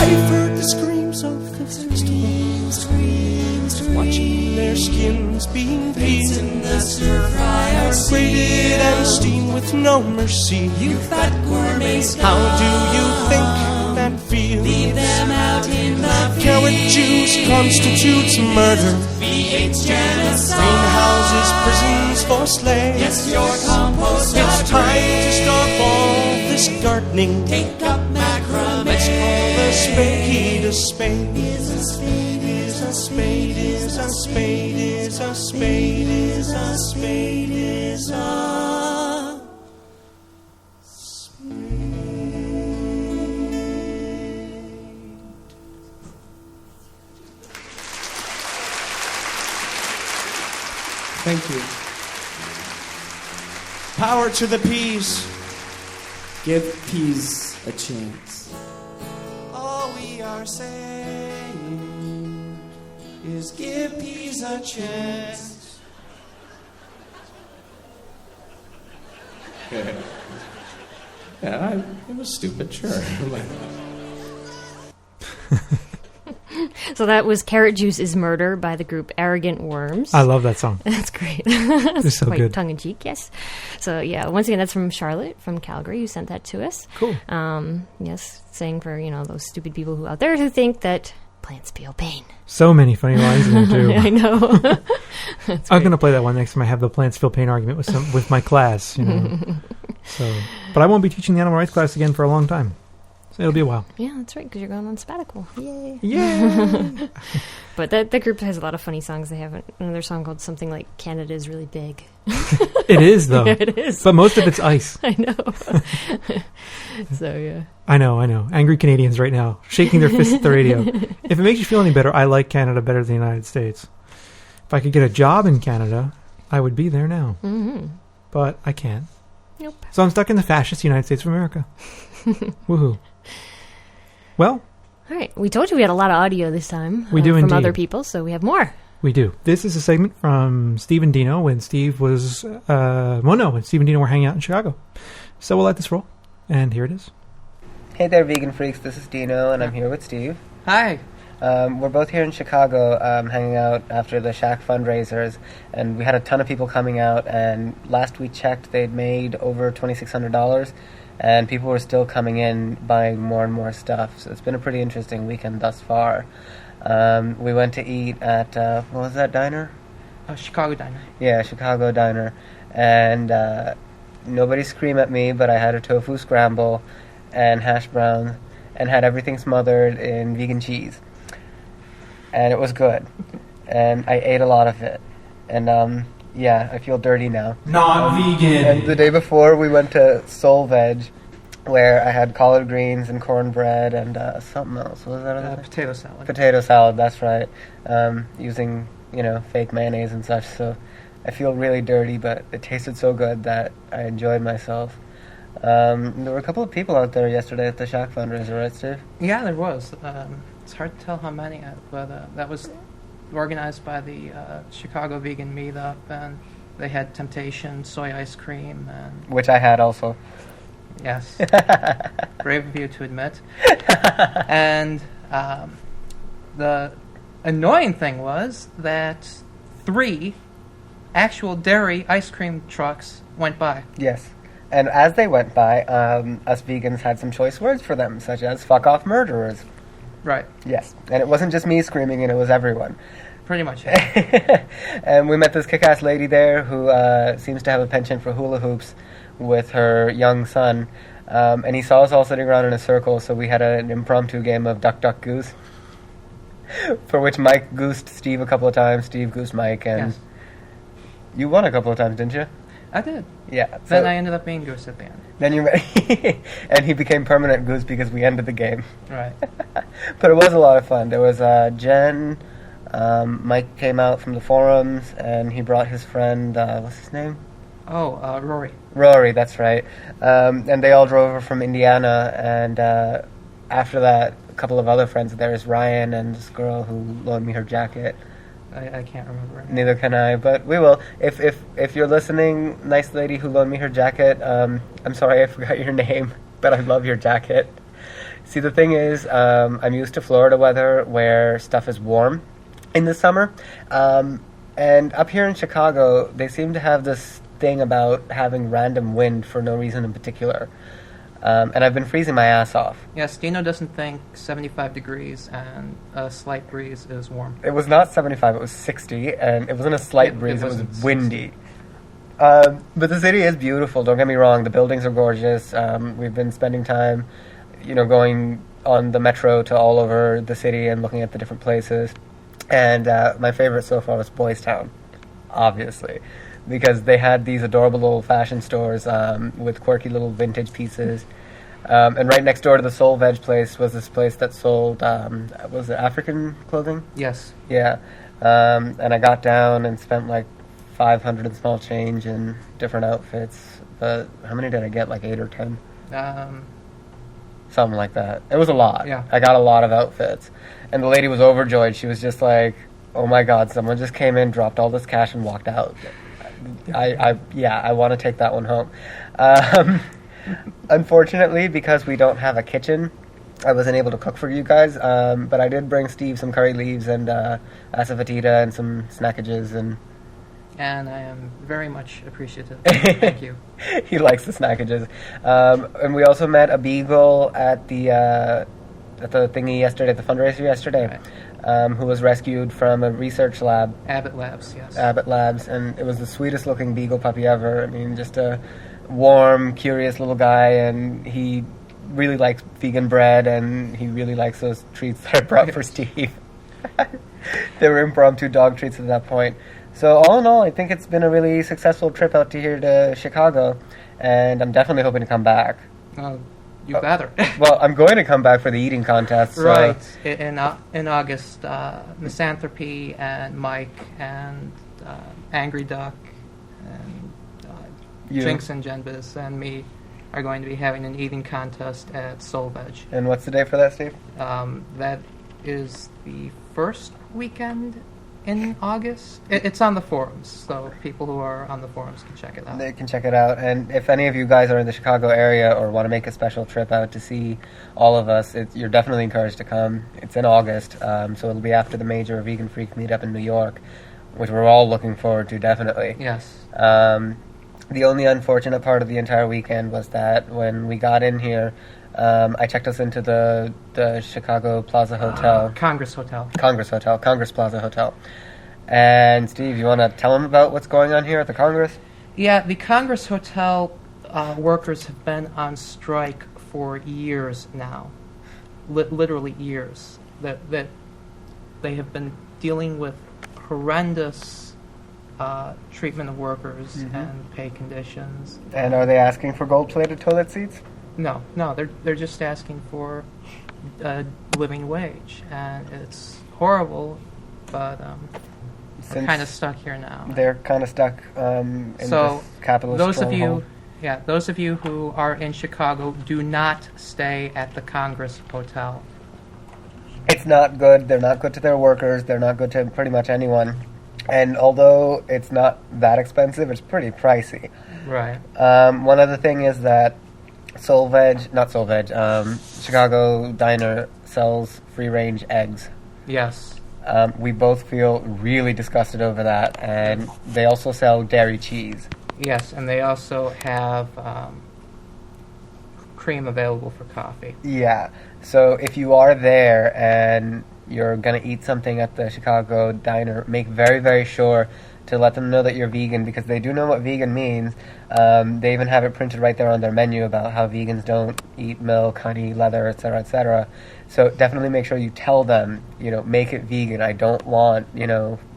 I've heard the screams of the vegetables, watching their skins being peeled, in the stir fry or grated and steamed with no mercy. You fat gourmet scum. How do you think that feels? Leave them out in the field. Carrot juice constitutes murder. V8's genocide. Greenhouses, prisons for slaves. Yes, your compost. It's time to stop all this gardening. Take up macrame. Let's call a spade a spade. Is a spade is a spade is a spade is a spade is a spade is a
Thank you.
power to the peas.
Give peas a chance.
All we are saying is give peas a chance.
Yeah, it was stupid, sure.
So that was Carrot Juice is Murder by the group Arrogant Worms.
I love that song.
That's great.
It's so
quite
good.
tongue-in-cheek, yes. So, yeah, once again, that's from Charlotte from Calgary who sent that to us.
Cool.
Yes, saying for, those stupid people who out there who think that plants feel pain.
So many funny lines in there, too.
I know.
I'm going to play that one next time I have the plants feel pain argument with my class, So, but I won't be teaching the animal rights class again for a long time. So it'll be a while.
Yeah, that's right, because you're going on sabbatical. Yay.
Yay!
But that group has a lot of funny songs. They have another song called something like Canada is Really Big.
It is, though.
Yeah, it is.
But most of it's ice.
I know. So, yeah.
I know. Angry Canadians right now, shaking their fists at the radio. If it makes you feel any better, I like Canada better than the United States. If I could get a job in Canada, I would be there now.
Mm-hmm.
But I can't.
Nope.
So I'm stuck in the fascist United States of America. Woohoo. Well,
all right. We told you we had a lot of audio this time.
We do
from
indeed.
other people, so we have more.
We do. This is a segment from Steve and Dino when Steve was, when Steve and Dino were hanging out in Chicago. So we'll let this roll, and here it is.
Hey there, vegan freaks. This is Dino, and I'm here with Steve.
Hi.
We're both here in Chicago, hanging out after the Shack fundraisers, and we had a ton of people coming out, and last we checked, they'd made over $2,600, and people were still coming in, buying more and more stuff, so it's been a pretty interesting weekend thus far. We went to eat at, what was that diner?
Chicago Diner.
Yeah, Chicago Diner, and nobody screamed at me, but I had a tofu scramble and hash browns, and had everything smothered in vegan cheese. And it was good. And I ate a lot of it. And, I feel dirty now.
Not vegan.
And the day before, we went to Soul Veg, where I had collard greens and cornbread and something else. What was that other thing?
Potato salad.
Potato salad, that's right. Using, fake mayonnaise and such. So I feel really dirty, but it tasted so good that I enjoyed myself. There were a couple of people out there yesterday at the Shack fundraiser, right, Steve?
Yeah, there was. It's hard to tell how many, but that was organized by the Chicago Vegan Meetup, and they had Temptation soy ice cream, and
Which I had also.
yes, brave of you to admit. And the annoying thing was that 3 actual dairy ice cream trucks went by.
Yes. And as they went by, us vegans had some choice words for them, such as "fuck off murderers."
Right.
Yes. And it wasn't just me screaming, and it was everyone.
Pretty much.
And we met this kick-ass lady there who seems to have a penchant for hula hoops with her young son. And he saw us all sitting around in a circle, so we had an impromptu game of Duck, Duck, Goose, for which Mike goosed Steve a couple of times, Steve goosed Mike, and
Yes.
you won a couple of times, didn't you?
I did.
Yeah.
Then I ended up being Goose at the end.
Then you and he became permanent Goose because we ended the game.
Right.
But it was a lot of fun. There was Jen, Mike came out from the forums, and he brought his friend, what's his name?
Oh, Rory.
Rory, that's right. And they all drove over from Indiana, and after that, a couple of other friends. There's Ryan and this girl who loaned me her jacket.
I can't remember.
Neither can I, but we will. If you're listening, nice lady who loaned me her jacket, I'm sorry I forgot your name, but I love your jacket. See, the thing is, I'm used to Florida weather where stuff is warm in the summer, and up here in Chicago, they seem to have this thing about having random wind for no reason in particular. And I've been freezing my ass off.
Yes, Dino doesn't think 75 degrees and a slight breeze is warm.
It was not 75, it was 60, and it wasn't a slight breeze, it was windy. But the city is beautiful, don't get me wrong, the buildings are gorgeous. We've been spending time, going on the metro to all over the city and looking at the different places. And my favorite so far was Boys Town, obviously, because they had these adorable little fashion stores with quirky little vintage pieces. And right next door to the Soul Veg place was this place that sold, was it African clothing?
Yes.
Yeah. And I got down and spent like $500 in small change in different outfits. But how many did I get? Like 8 or 10? Something like that. It was a lot.
Yeah.
I got a lot of outfits. And the lady was overjoyed. She was just like, oh my God, someone just came in, dropped all this cash, and walked out. I want to take that one home. Unfortunately, because we don't have a kitchen, I wasn't able to cook for you guys, but I did bring Steve some curry leaves and asafoetida and some snackages, and
I am very much appreciative. Thank you.
He likes the snackages. And we also met a beagle at the thingy yesterday, at the fundraiser yesterday, who was rescued from a research lab.
Abbott Labs, yes.
Abbott Labs, and it was the sweetest looking beagle puppy ever. I mean, just a warm, curious little guy, and he really likes vegan bread, and he really likes those treats that I brought for Steve. They were impromptu dog treats at that point. So all in all, I think it's been a really successful trip out to here to Chicago, and I'm definitely hoping to come back.
You better.
Well, I'm going to come back for the eating contest. So.
Right. In August, Misanthropy and Mike and Angry Duck and Jinx and Genbiz and me are going to be having an eating contest at Soul Veg.
And what's the day for that, Steve?
That is the first weekend in August. It's on the forums, so people who are on the forums can check it out.
They can check it out, and if any of you guys are in the Chicago area or want to make a special trip out to see all of us, you're definitely encouraged to come. It's in August, so it'll be after the major Vegan Freak meetup in New York, which we're all looking forward to, definitely.
Yes.
The only unfortunate part of the entire weekend was that when we got in here, I checked us into the Chicago Plaza Hotel.
Congress Hotel.
Congress Plaza Hotel. And Steve, you want to tell them about what's going on here at the Congress?
Yeah, the Congress Hotel workers have been on strike for years now. Literally years. That they have been dealing with horrendous treatment of workers and pay conditions.
And are they asking for gold-plated toilet seats?
No, they're just asking for a living wage, and it's horrible, but we're kind of stuck here now.
They're kind of stuck in
so
this capitalist
those
stronghold.
of you Yeah, those of you who are in Chicago, do not stay at the Congress Hotel.
It's not good. They're not good to their workers. They're not good to pretty much anyone. And although it's not that expensive, it's pretty pricey.
Right.
One other thing is that Chicago Diner sells free-range eggs.
Yes.
We both feel really disgusted over that, and they also sell dairy cheese.
Yes, and they also have cream available for coffee.
Yeah, so if you are there and you're going to eat something at the Chicago Diner, make very, very sure to let them know that you're vegan, because they do know what vegan means. They even have it printed right there on their menu about how vegans don't eat milk, honey, leather, etc., etc. So definitely make sure you tell them, make it vegan. I don't want,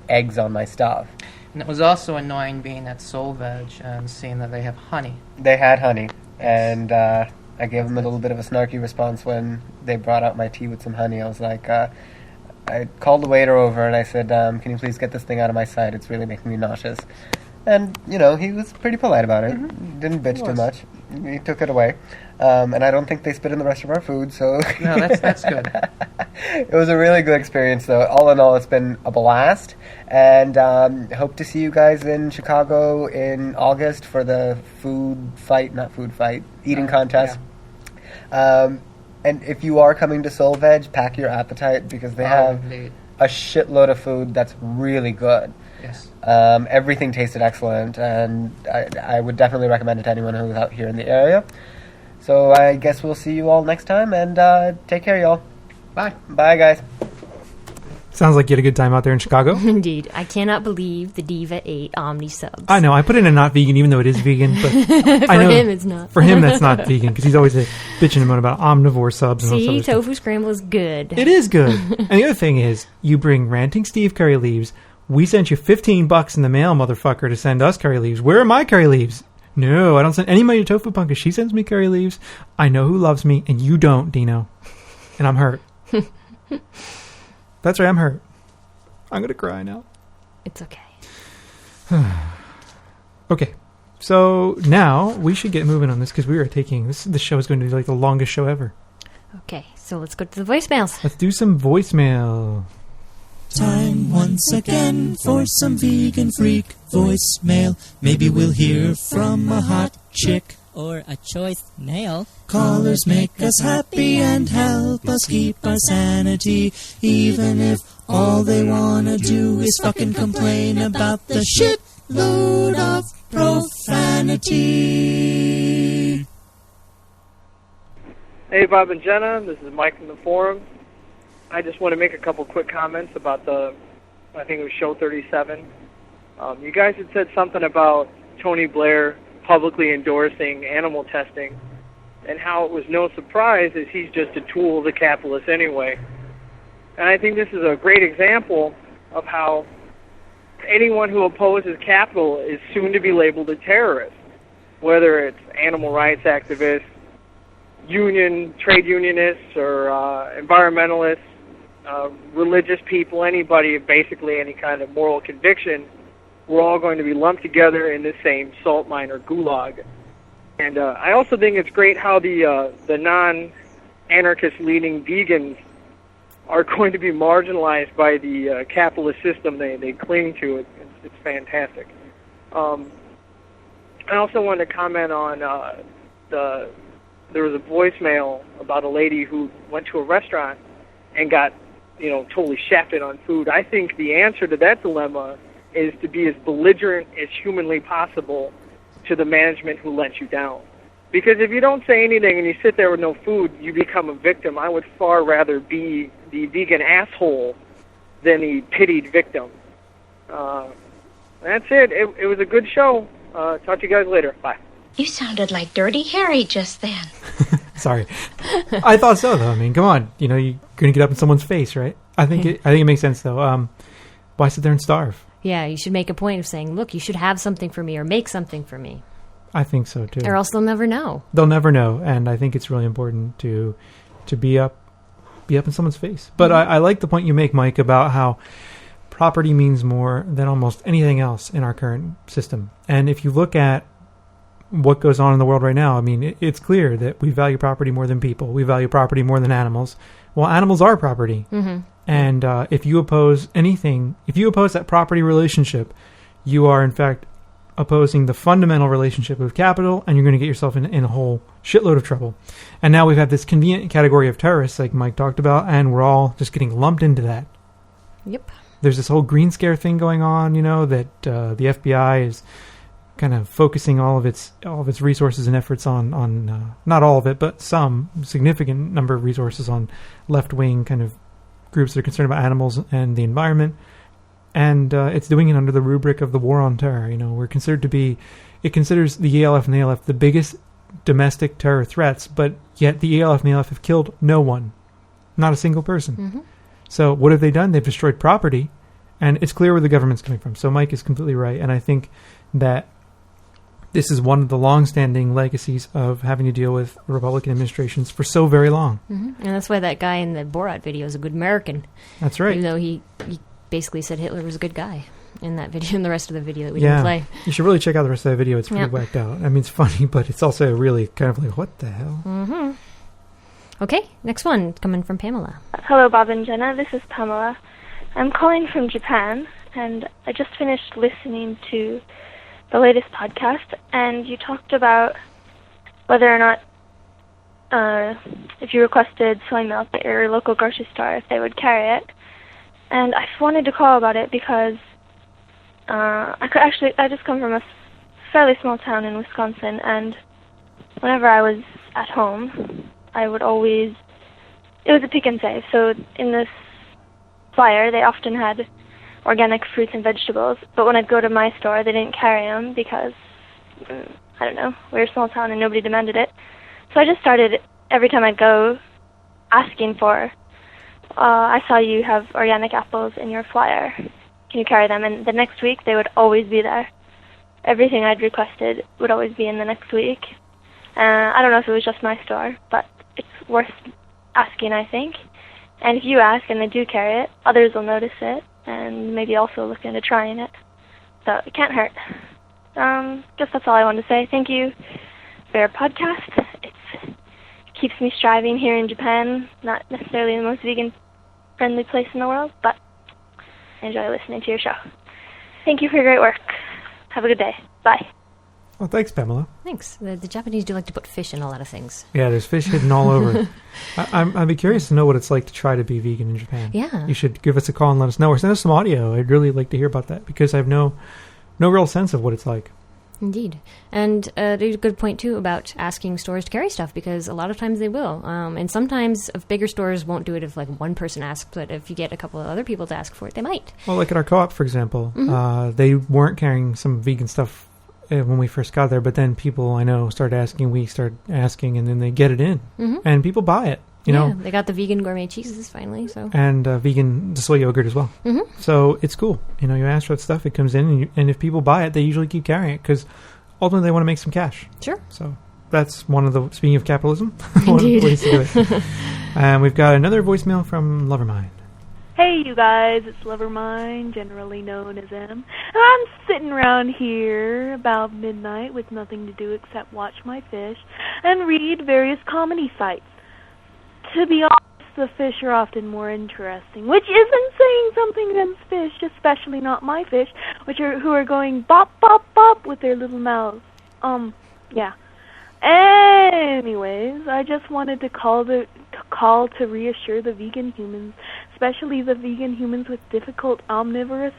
eggs on my stuff.
And it was also annoying being at Soul Veg and seeing that they have honey.
They had honey, and I gave them a little bit of a snarky response when they brought out my tea with some honey. I was like, I called the waiter over and I said, can you please get this thing out of my sight? It's really making me nauseous. And, he was pretty polite about it. Mm-hmm. Didn't bitch too much. He took it away. And I don't think they spit in the rest of our food, so...
No, that's good.
It was a really good experience, though. All in all, it's been a blast. And hope to see you guys in Chicago in August for the eating contest. Yeah. And if you are coming to Soul Veg, pack your appetite, because they have a shitload of food that's really good.
Yes.
Everything tasted excellent, and I would definitely recommend it to anyone who's out here in the area. So I guess we'll see you all next time, and take care, y'all.
Bye.
Bye, guys.
Sounds like you had a good time out there in Chicago.
Indeed. I cannot believe the diva ate Omni subs.
I know. I put in a not vegan, even though it is vegan. But
For him, it's not.
For him, that's not vegan, because he's always bitching about omnivore subs. And
See, tofu scramble is good.
It is good. And the other thing is, you bring Ranting Steve curry leaves. We sent you $15 in the mail, motherfucker, to send us curry leaves. Where are my curry leaves? No, I don't send any money to Tofu Punk, because she sends me curry leaves. I know who loves me, and you don't, Dino. And I'm hurt. That's right, I'm hurt. I'm going to cry now.
It's okay.
Okay. So now we should get moving on this, because we are taking... This show is going to be like the longest show ever.
Okay, so let's go to the voicemails.
Let's do some voicemail.
Time once again for some vegan freak voicemail. Maybe we'll hear from a hot chick
or a choice nail.
Callers make us happy and help us keep our sanity, even if all they wanna do is fucking complain about the shitload of profanity.
Hey, Bob and Jenna, this is Mike from the forum. I just want to make a couple quick comments about I think it was show 37. You guys had said something about Tony Blair publicly endorsing animal testing, and how it was no surprise as he's just a tool of the capitalists anyway. And I think this is a great example of how anyone who opposes capital is soon to be labeled a terrorist, whether it's animal rights activists, trade unionists, or environmentalists, religious people, anybody of basically any kind of moral conviction. We're all going to be lumped together in the same salt mine or gulag. And I also think it's great how the non-anarchist leaning vegans are going to be marginalized by the capitalist system they cling to. It's fantastic. I also wanted to comment on there was a voicemail about a lady who went to a restaurant and got totally shafted on food. I think the answer to that dilemma is to be as belligerent as humanly possible to the management who let you down. Because if you don't say anything and you sit there with no food, you become a victim. I would far rather be the vegan asshole than the pitied victim. That's it. It was a good show. Talk to you guys later. Bye.
You sounded like Dirty Harry just then.
Sorry. I thought so, though. I mean, come on. You're going to get up in someone's face, right? I think it makes sense, though. Why sit there and starve?
Yeah, you should make a point of saying, look, you should have something for me or make something for me.
I think so, too.
Or else they'll never know.
They'll never know, and I think it's really important to be up in someone's face. But I like the point you make, Mike, about how property means more than almost anything else in our current system. And if you look at what goes on in the world right now. I mean, it's clear that we value property more than people. We value property more than animals. Well, animals are property.
Mm-hmm.
And if you oppose anything, if you oppose that property relationship, you are, in fact, opposing the fundamental relationship of capital, and you're going to get yourself in a whole shitload of trouble. And now we've had this convenient category of terrorists, like Mike talked about, and we're all just getting lumped into that.
Yep.
There's this whole green scare thing going on, that the FBI is kind of focusing all of its resources and efforts on not all of it, but some significant number of resources on left-wing kind of groups that are concerned about animals and the environment. And it's doing it under the rubric of the war on terror. We're considered to be, it considers the ELF and the ALF the biggest domestic terror threats, but yet the ELF and the ALF have killed no one, not a single person.
Mm-hmm.
So what have they done? They've destroyed property, and it's clear where the government's coming from. So Mike is completely right, and I think that this is one of the long-standing legacies of having to deal with Republican administrations for so very long.
Mm-hmm. And that's why that guy in the Borat video is a good American.
That's right.
Even though he basically said Hitler was a good guy in that video, in the rest of the video that we didn't play.
You should really check out the rest of that video. It's pretty whacked out. I mean, it's funny, but it's also really kind of like, what the hell?
Mm-hmm. Okay, next one, coming from Pamela.
Hello, Bob and Jenna. This is Pamela. I'm calling from Japan, and I just finished listening to the latest podcast, and you talked about whether or not if you requested soy milk at your local grocery store, if they would carry it. And I just wanted to call about it because I just come from a fairly small town in Wisconsin, and whenever I was at home, I would always, it was a pick and save. So in this flyer, they often had organic fruits and vegetables, but when I'd go to my store, they didn't carry them because, I don't know, we're a small town and nobody demanded it. So I just started, every time I'd go, asking for, I saw you have organic apples in your flyer. Can you carry them? And the next week, they would always be there. Everything I'd requested would always be in the next week. I don't know if it was just my store, but it's worth asking, I think. And if you ask and they do carry it, others will notice it and maybe also look into trying it. So it can't hurt. Guess that's all I wanted to say. Thank you for your podcast. It keeps me striving here in Japan. Not necessarily the most vegan-friendly place in the world, but I enjoy listening to your show. Thank you for your great work. Have a good day. Bye.
Well, thanks, Pamela.
Thanks. The Japanese do like to put fish in a lot of things.
Yeah, there's fish hidden all over. I'd be curious to know what it's like to try to be vegan in Japan.
Yeah.
You should give us a call and let us know, or send us some audio. I'd really like to hear about that, because I have no real sense of what it's like.
Indeed. And there's a good point, too, about asking stores to carry stuff, because a lot of times they will. And sometimes bigger stores won't do it if, like, one person asks, but if you get a couple of other people to ask for it, they might.
Well, like at our co-op, for example, they weren't carrying some vegan stuff when we first got there, but then people I know started asking, we started asking, and then they get it in. Mm-hmm. And people buy it, you know.
They got the vegan gourmet cheeses finally, so.
And vegan soy yogurt as well.
Mm-hmm.
So it's cool. You know, you ask for that stuff, it comes in, and if people buy it, they usually keep carrying it, because ultimately they want to make some cash.
Sure.
So that's one of the, speaking of capitalism,
one of the
ways to do it. And we've got another voicemail from Lovermind.
Hey, you guys, it's Lovermind, generally known as M. I'm sitting around here about midnight with nothing to do except watch my fish and read various comedy sites. To be honest, the fish are often more interesting, which isn't saying something against fish, especially not my fish, who are going bop, bop, bop with their little mouths. Yeah. Anyways, I just wanted to call to reassure the vegan humans, especially the vegan humans with difficult omnivorous,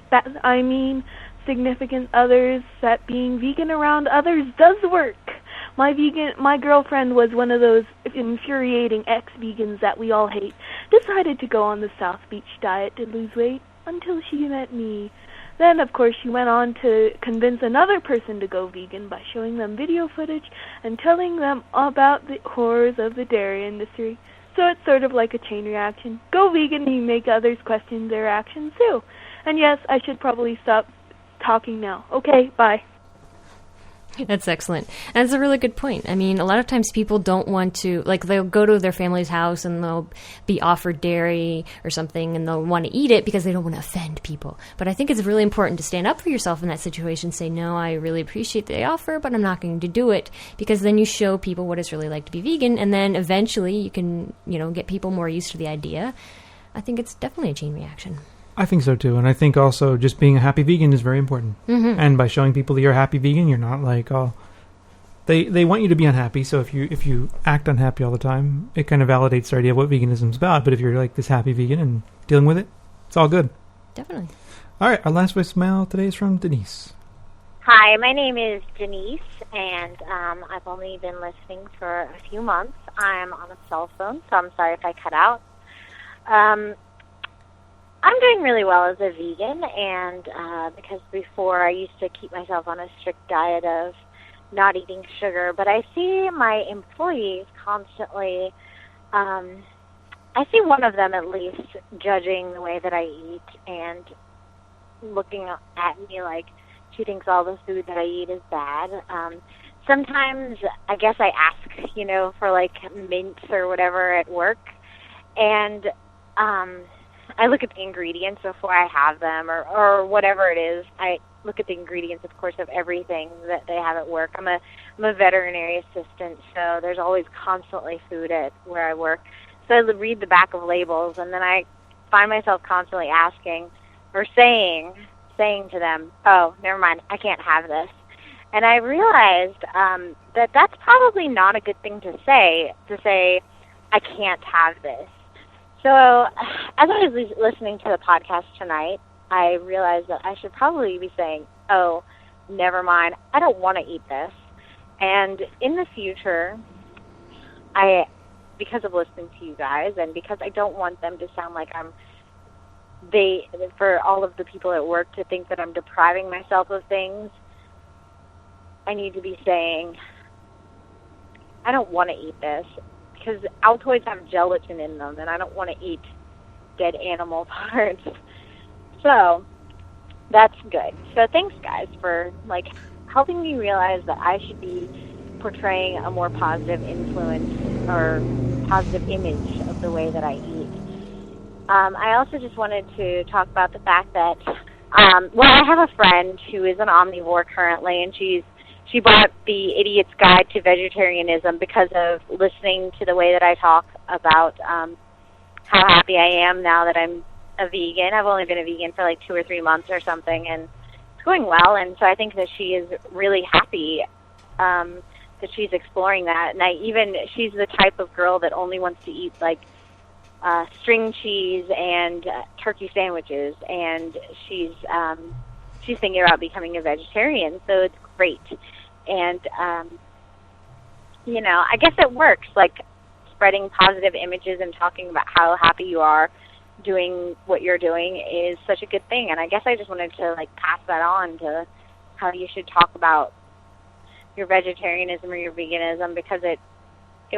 significant others, that being vegan around others does work. My girlfriend was one of those infuriating ex-vegans that we all hate. Decided to go on the South Beach diet to lose weight until she met me. Then, of course, she went on to convince another person to go vegan by showing them video footage and telling them about the horrors of the dairy industry. So it's sort of like a chain reaction. Go vegan and you make others question their actions too. And yes, I should probably stop talking now. Okay, bye.
That's excellent. That's a really good point. I mean, a lot of times people don't want to, like, they'll go to their family's house and they'll be offered dairy or something and they'll want to eat it because they don't want to offend people. But I think it's really important to stand up for yourself in that situation, say, no, I really appreciate the offer, but I'm not going to do it, because then you show people what it's really like to be vegan, and then eventually you can, get people more used to the idea. I think it's definitely a chain reaction.
I think so too, and I think also just being a happy vegan is very important.
Mm-hmm.
And by showing people that you're a happy vegan, you're not like, they want you to be unhappy. So if you act unhappy all the time, it kind of validates their idea of what veganism's about. But if you're like this happy vegan and dealing with it, it's all good.
Definitely.
All right, our last voicemail today is from Denise.
Hi, my name is Denise, and I've only been listening for a few months. I'm on a cell phone, so I'm sorry if I cut out. I'm doing really well as a vegan, and because before I used to keep myself on a strict diet of not eating sugar, but I see my employees constantly, I see one of them at least judging the way that I eat and looking at me like she thinks all the food that I eat is bad. Sometimes I guess I ask, for like mints or whatever at work, and I look at the ingredients before I have them, or whatever it is. I look at the ingredients, of course, of everything that they have at work. I'm a veterinary assistant, so there's always constantly food at where I work. So I read the back of labels, and then I find myself constantly asking or saying to them, oh, never mind, I can't have this. And I realized that that's probably not a good thing to say, I can't have this. So as I was listening to the podcast tonight, I realized that I should probably be saying, oh, never mind, I don't want to eat this. And in the future, because of listening to you guys, and because I don't want them to sound like for all of the people at work to think that I'm depriving myself of things, I need to be saying, I don't want to eat this. Because Altoids have gelatin in them, and I don't want to eat dead animal parts. So that's good. So thanks, guys, for helping me realize that I should be portraying a more positive influence or positive image of the way that I eat. I also just wanted to talk about the fact that, I have a friend who is an omnivore currently, and she bought the Idiot's Guide to Vegetarianism because of listening to the way that I talk about how happy I am now that I'm a vegan. I've only been a vegan for 2 or 3 months or something, and it's going well. And so I think that she is really happy that she's exploring that. And she's the type of girl that only wants to eat string cheese and turkey sandwiches, and she's thinking about becoming a vegetarian. So it's great. And, I guess it works, spreading positive images and talking about how happy you are doing what you're doing is such a good thing. And I guess I just wanted to, pass that on to how you should talk about your vegetarianism or your veganism, because it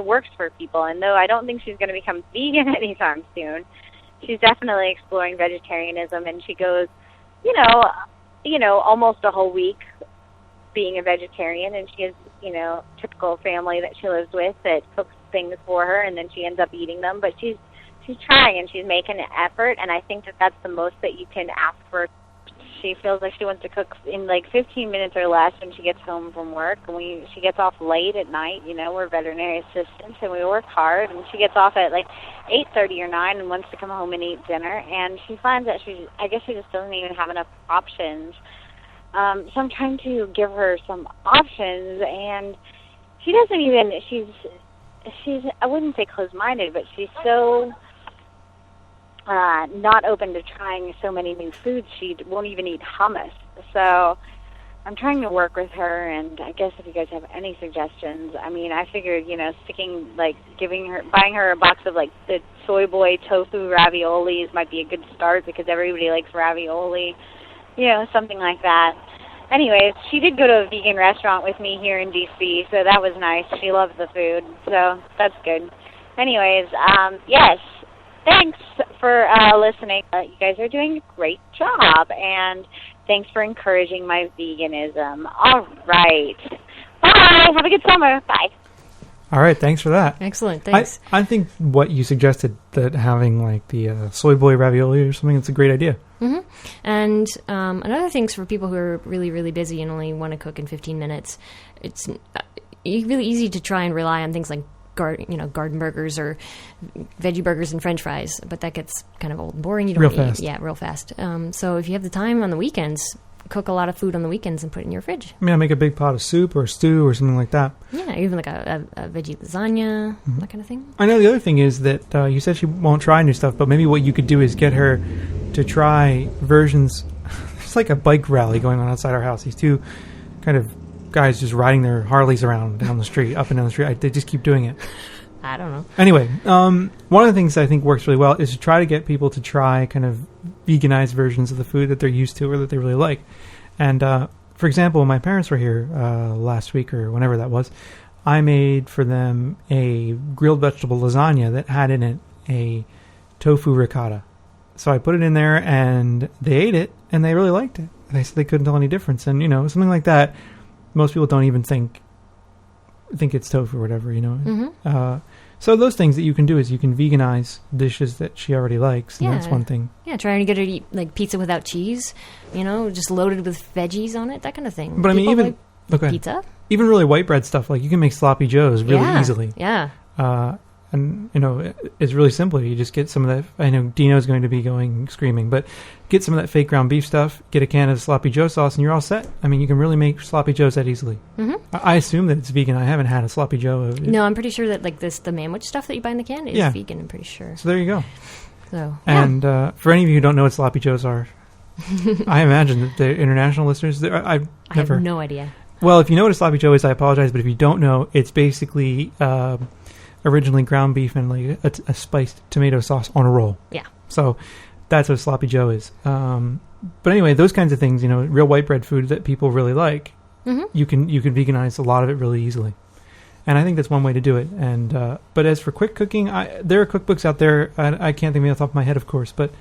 works for people. And though I don't think she's going to become vegan anytime soon, she's definitely exploring vegetarianism, and she goes, almost a whole week being a vegetarian, and she has, typical family that she lives with that cooks things for her, and then she ends up eating them. But she's trying, and she's making an effort, and I think that that's the most that you can ask for. She feels like she wants to cook in 15 minutes or less when she gets home from work. And she gets off late at night. We're veterinary assistants, and we work hard, and she gets off at 8:30 or 9 and wants to come home and eat dinner. And she finds that I guess she just doesn't even have enough options. So I'm trying to give her some options, and she doesn't even, she's I wouldn't say closed-minded, but she's so not open to trying so many new foods. She won't even eat hummus. So I'm trying to work with her, and I guess if you guys have any suggestions, I figured, buying her a box of the soy boy tofu raviolis might be a good start, because everybody likes ravioli, something like that. Anyways, she did go to a vegan restaurant with me here in D.C., so that was nice. She loves the food, so that's good. Anyways, yes, thanks for listening. You guys are doing a great job, and thanks for encouraging my veganism. All right. Bye. Have a good summer. Bye.
All right, thanks for that.
Excellent, thanks.
I think what you suggested, that having like the soy boy ravioli or something, it's a great idea.
Mm-hmm. And another thing for people who are really, really busy and only want to cook in 15 minutes, it's really easy to try and rely on things like garden burgers or veggie burgers and French fries, but that gets kind of old and boring. You don't
real
eat,
fast.
Yeah, real fast. So if you have the time on the weekends, cook a lot of food on the weekends and put it in your fridge.
I mean, I make a big pot of soup or stew or something like that.
Yeah, even like a veggie lasagna, that kind of thing.
I know the other thing is that you said she won't try new stuff, but maybe what you could do is get her to try versions. It's like a bike rally going on outside our house. These two kind of guys just riding their Harleys around down the street, up and down the street. They just keep doing it.
I don't know.
Anyway, one of the things I think works really well is to try to get people to try kind of veganized versions of the food that they're used to or that they really like. And for example, when my parents were here last week or whenever that was, I made for them a grilled vegetable lasagna that had in it a tofu ricotta. So I put it in there and they ate it and they really liked it. They said they couldn't tell any difference. And, something like that, most people don't even think it's tofu or whatever,
Mm-hmm.
So those things that you can do is you can veganize dishes that she already likes, and that's one thing.
Yeah, trying to get her to eat like pizza without cheese, just loaded with veggies on it, that kind of thing.
But I mean, even
pizza,
even really white bread stuff, like you can make sloppy joes really easily.
Yeah.
And it's really simple. You just get some of that. I know Dino's going to be going screaming, but get some of that fake ground beef stuff. Get a can of sloppy joe sauce, and you're all set. I mean, you can really make sloppy joes that easily.
Mm-hmm.
I assume that it's vegan. I haven't had a sloppy joe.
No, I'm pretty sure that like the manwich stuff that you buy in the can is vegan. I'm pretty sure.
So there you go.
So
and for any of you who don't know what sloppy joes are, I imagine that the international listeners, I
have no idea.
Well, if you know what a sloppy joe is, I apologize. But if you don't know, it's basically originally ground beef and like a spiced tomato sauce on a roll.
Yeah.
So that's what sloppy joe is. But anyway, those kinds of things, real white bread food that people really like, you can veganize a lot of it really easily. And I think that's one way to do it. And but as for quick cooking, there are cookbooks out there. I can't think of it off the top of my head, of course, but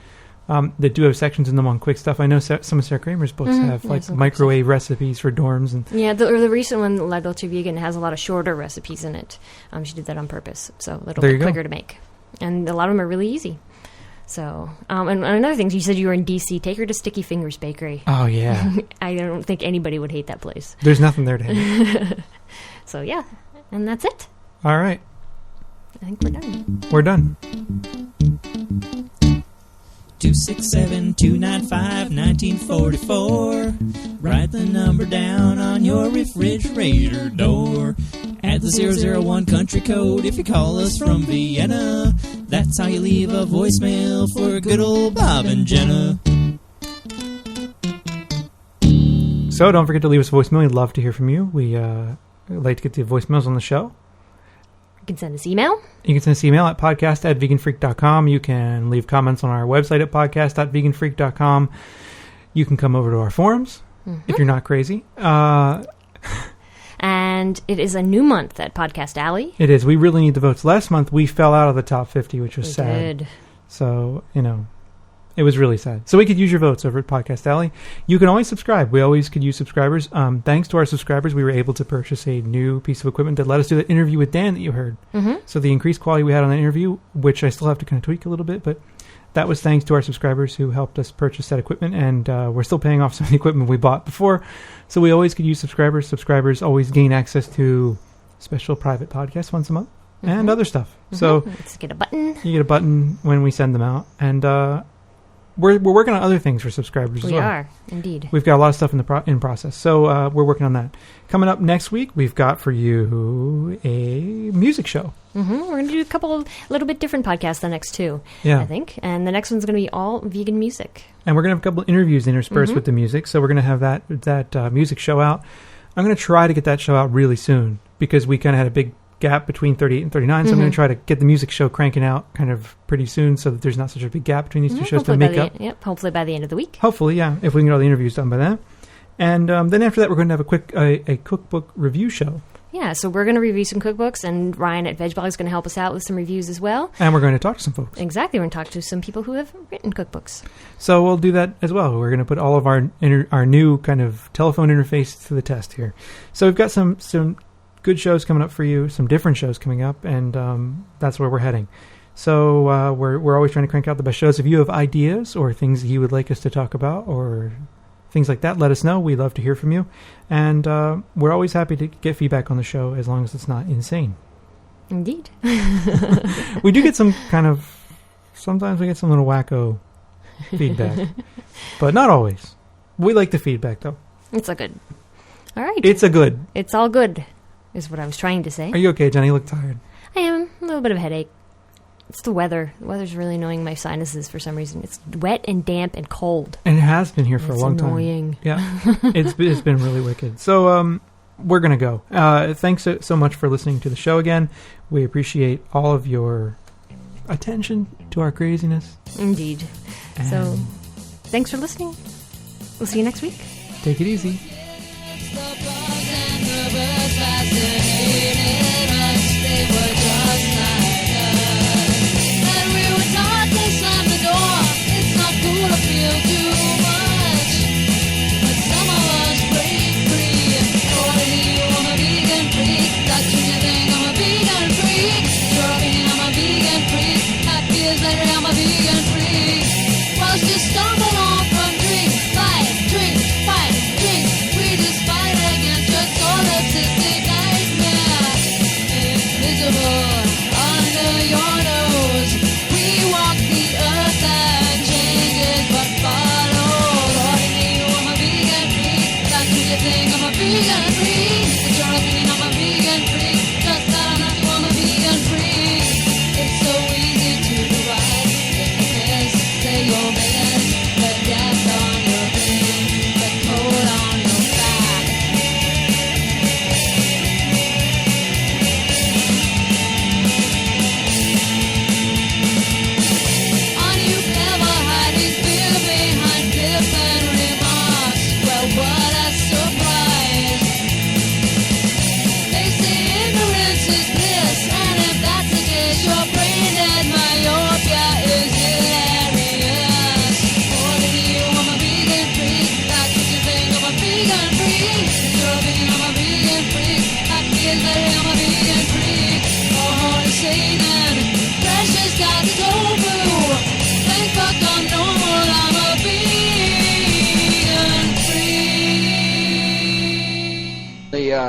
that do have sections in them on quick stuff. I know some of Sarah Kramer's books have like microwave recipes for dorms and
the recent one, La Dolce Vegan, has a lot of shorter recipes in it. She did that on purpose, so a little bit quicker to make, and a lot of them are really easy. So, and another thing, you said you were in D.C. Take her to Sticky Fingers Bakery.
Oh yeah,
I don't think anybody would hate that place.
There's nothing there to hate.
So yeah, and that's it.
All right,
I think we're done.
We're done.
267-295-1944. Write the number down on your refrigerator door. Add the 001 country code if you call us from Vienna. That's how you leave a voicemail for good old Bob and Jenna.
So don't forget to leave us a voicemail. We'd love to hear from you. We like to get the voicemails on the show.
You can send us email.
You can send us email at podcast@veganfreak.com. You can leave comments on our website at podcast.veganfreak.com. You can come over to our forums if you're not crazy.
And it is a new month at Podcast Alley.
It is. We really need the votes. Last month we fell out of the top 50, which was sad.
Did.
So, it was really sad. So we could use your votes over at Podcast Alley. You can always subscribe. We always could use subscribers. Thanks to our subscribers, we were able to purchase a new piece of equipment that let us do that interview with Dan that you heard.
Mm-hmm.
So the increased quality we had on that interview, which I still have to kind of tweak a little bit, but that was thanks to our subscribers who helped us purchase that equipment, and we're still paying off some of the equipment we bought before. So we always could use subscribers. Subscribers always gain access to special private podcasts once a month and other stuff. So
let's get a button.
You get a button when we send them out, and we're working on other things for subscribers as well.
We are, indeed.
We've got a lot of stuff in process, so we're working on that. Coming up next week, we've got for you a music show.
We're going to do a couple of little bit different podcasts the next two, I think. And the next one's going to be all vegan music.
And we're going to have a couple of interviews interspersed with the music, so we're going to have that music show out. I'm going to try to get that show out really soon, because we kind of had a big gap between 38 and 39, so I'm going to try to get the music show cranking out kind of pretty soon so that there's not such a big gap between these two shows to make up.
Hopefully by the end of the week.
Hopefully, yeah, if we can get all the interviews done by then. And then after that, we're going to have a cookbook review show.
Yeah, so we're going to review some cookbooks, and Ryan at VegBlog is going to help us out with some reviews as well.
And we're going to talk to some folks.
Exactly, we're going to talk to some people who have written cookbooks.
So we'll do that as well. We're going to put all of our new kind of telephone interface to the test here. So we've got some good shows coming up for you, some different shows coming up, and that's where we're heading. So we're always trying to crank out the best shows. If you have ideas or things that you would like us to talk about or things like that, let us know. We'd love to hear from you. And we're always happy to get feedback on the show as long as it's not insane.
Indeed.
We do get some sometimes we get some little wacko feedback. But not always. We like the feedback, though.
It's a good. All right.
It's a good.
It's all good, is what I was trying to say.
Are you okay, Jenny? You look tired.
I am. A little bit of a headache. It's the weather. The weather's really annoying my sinuses for some reason. It's wet and damp and cold.
And it has been here for a long
annoying.
time. Yeah. It's been really wicked. So we're going to go. Thanks so much for listening to the show again. We appreciate all of your attention to our craziness.
Indeed. So thanks for listening. We'll see you next week.
Take it easy.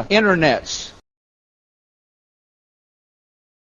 Internets.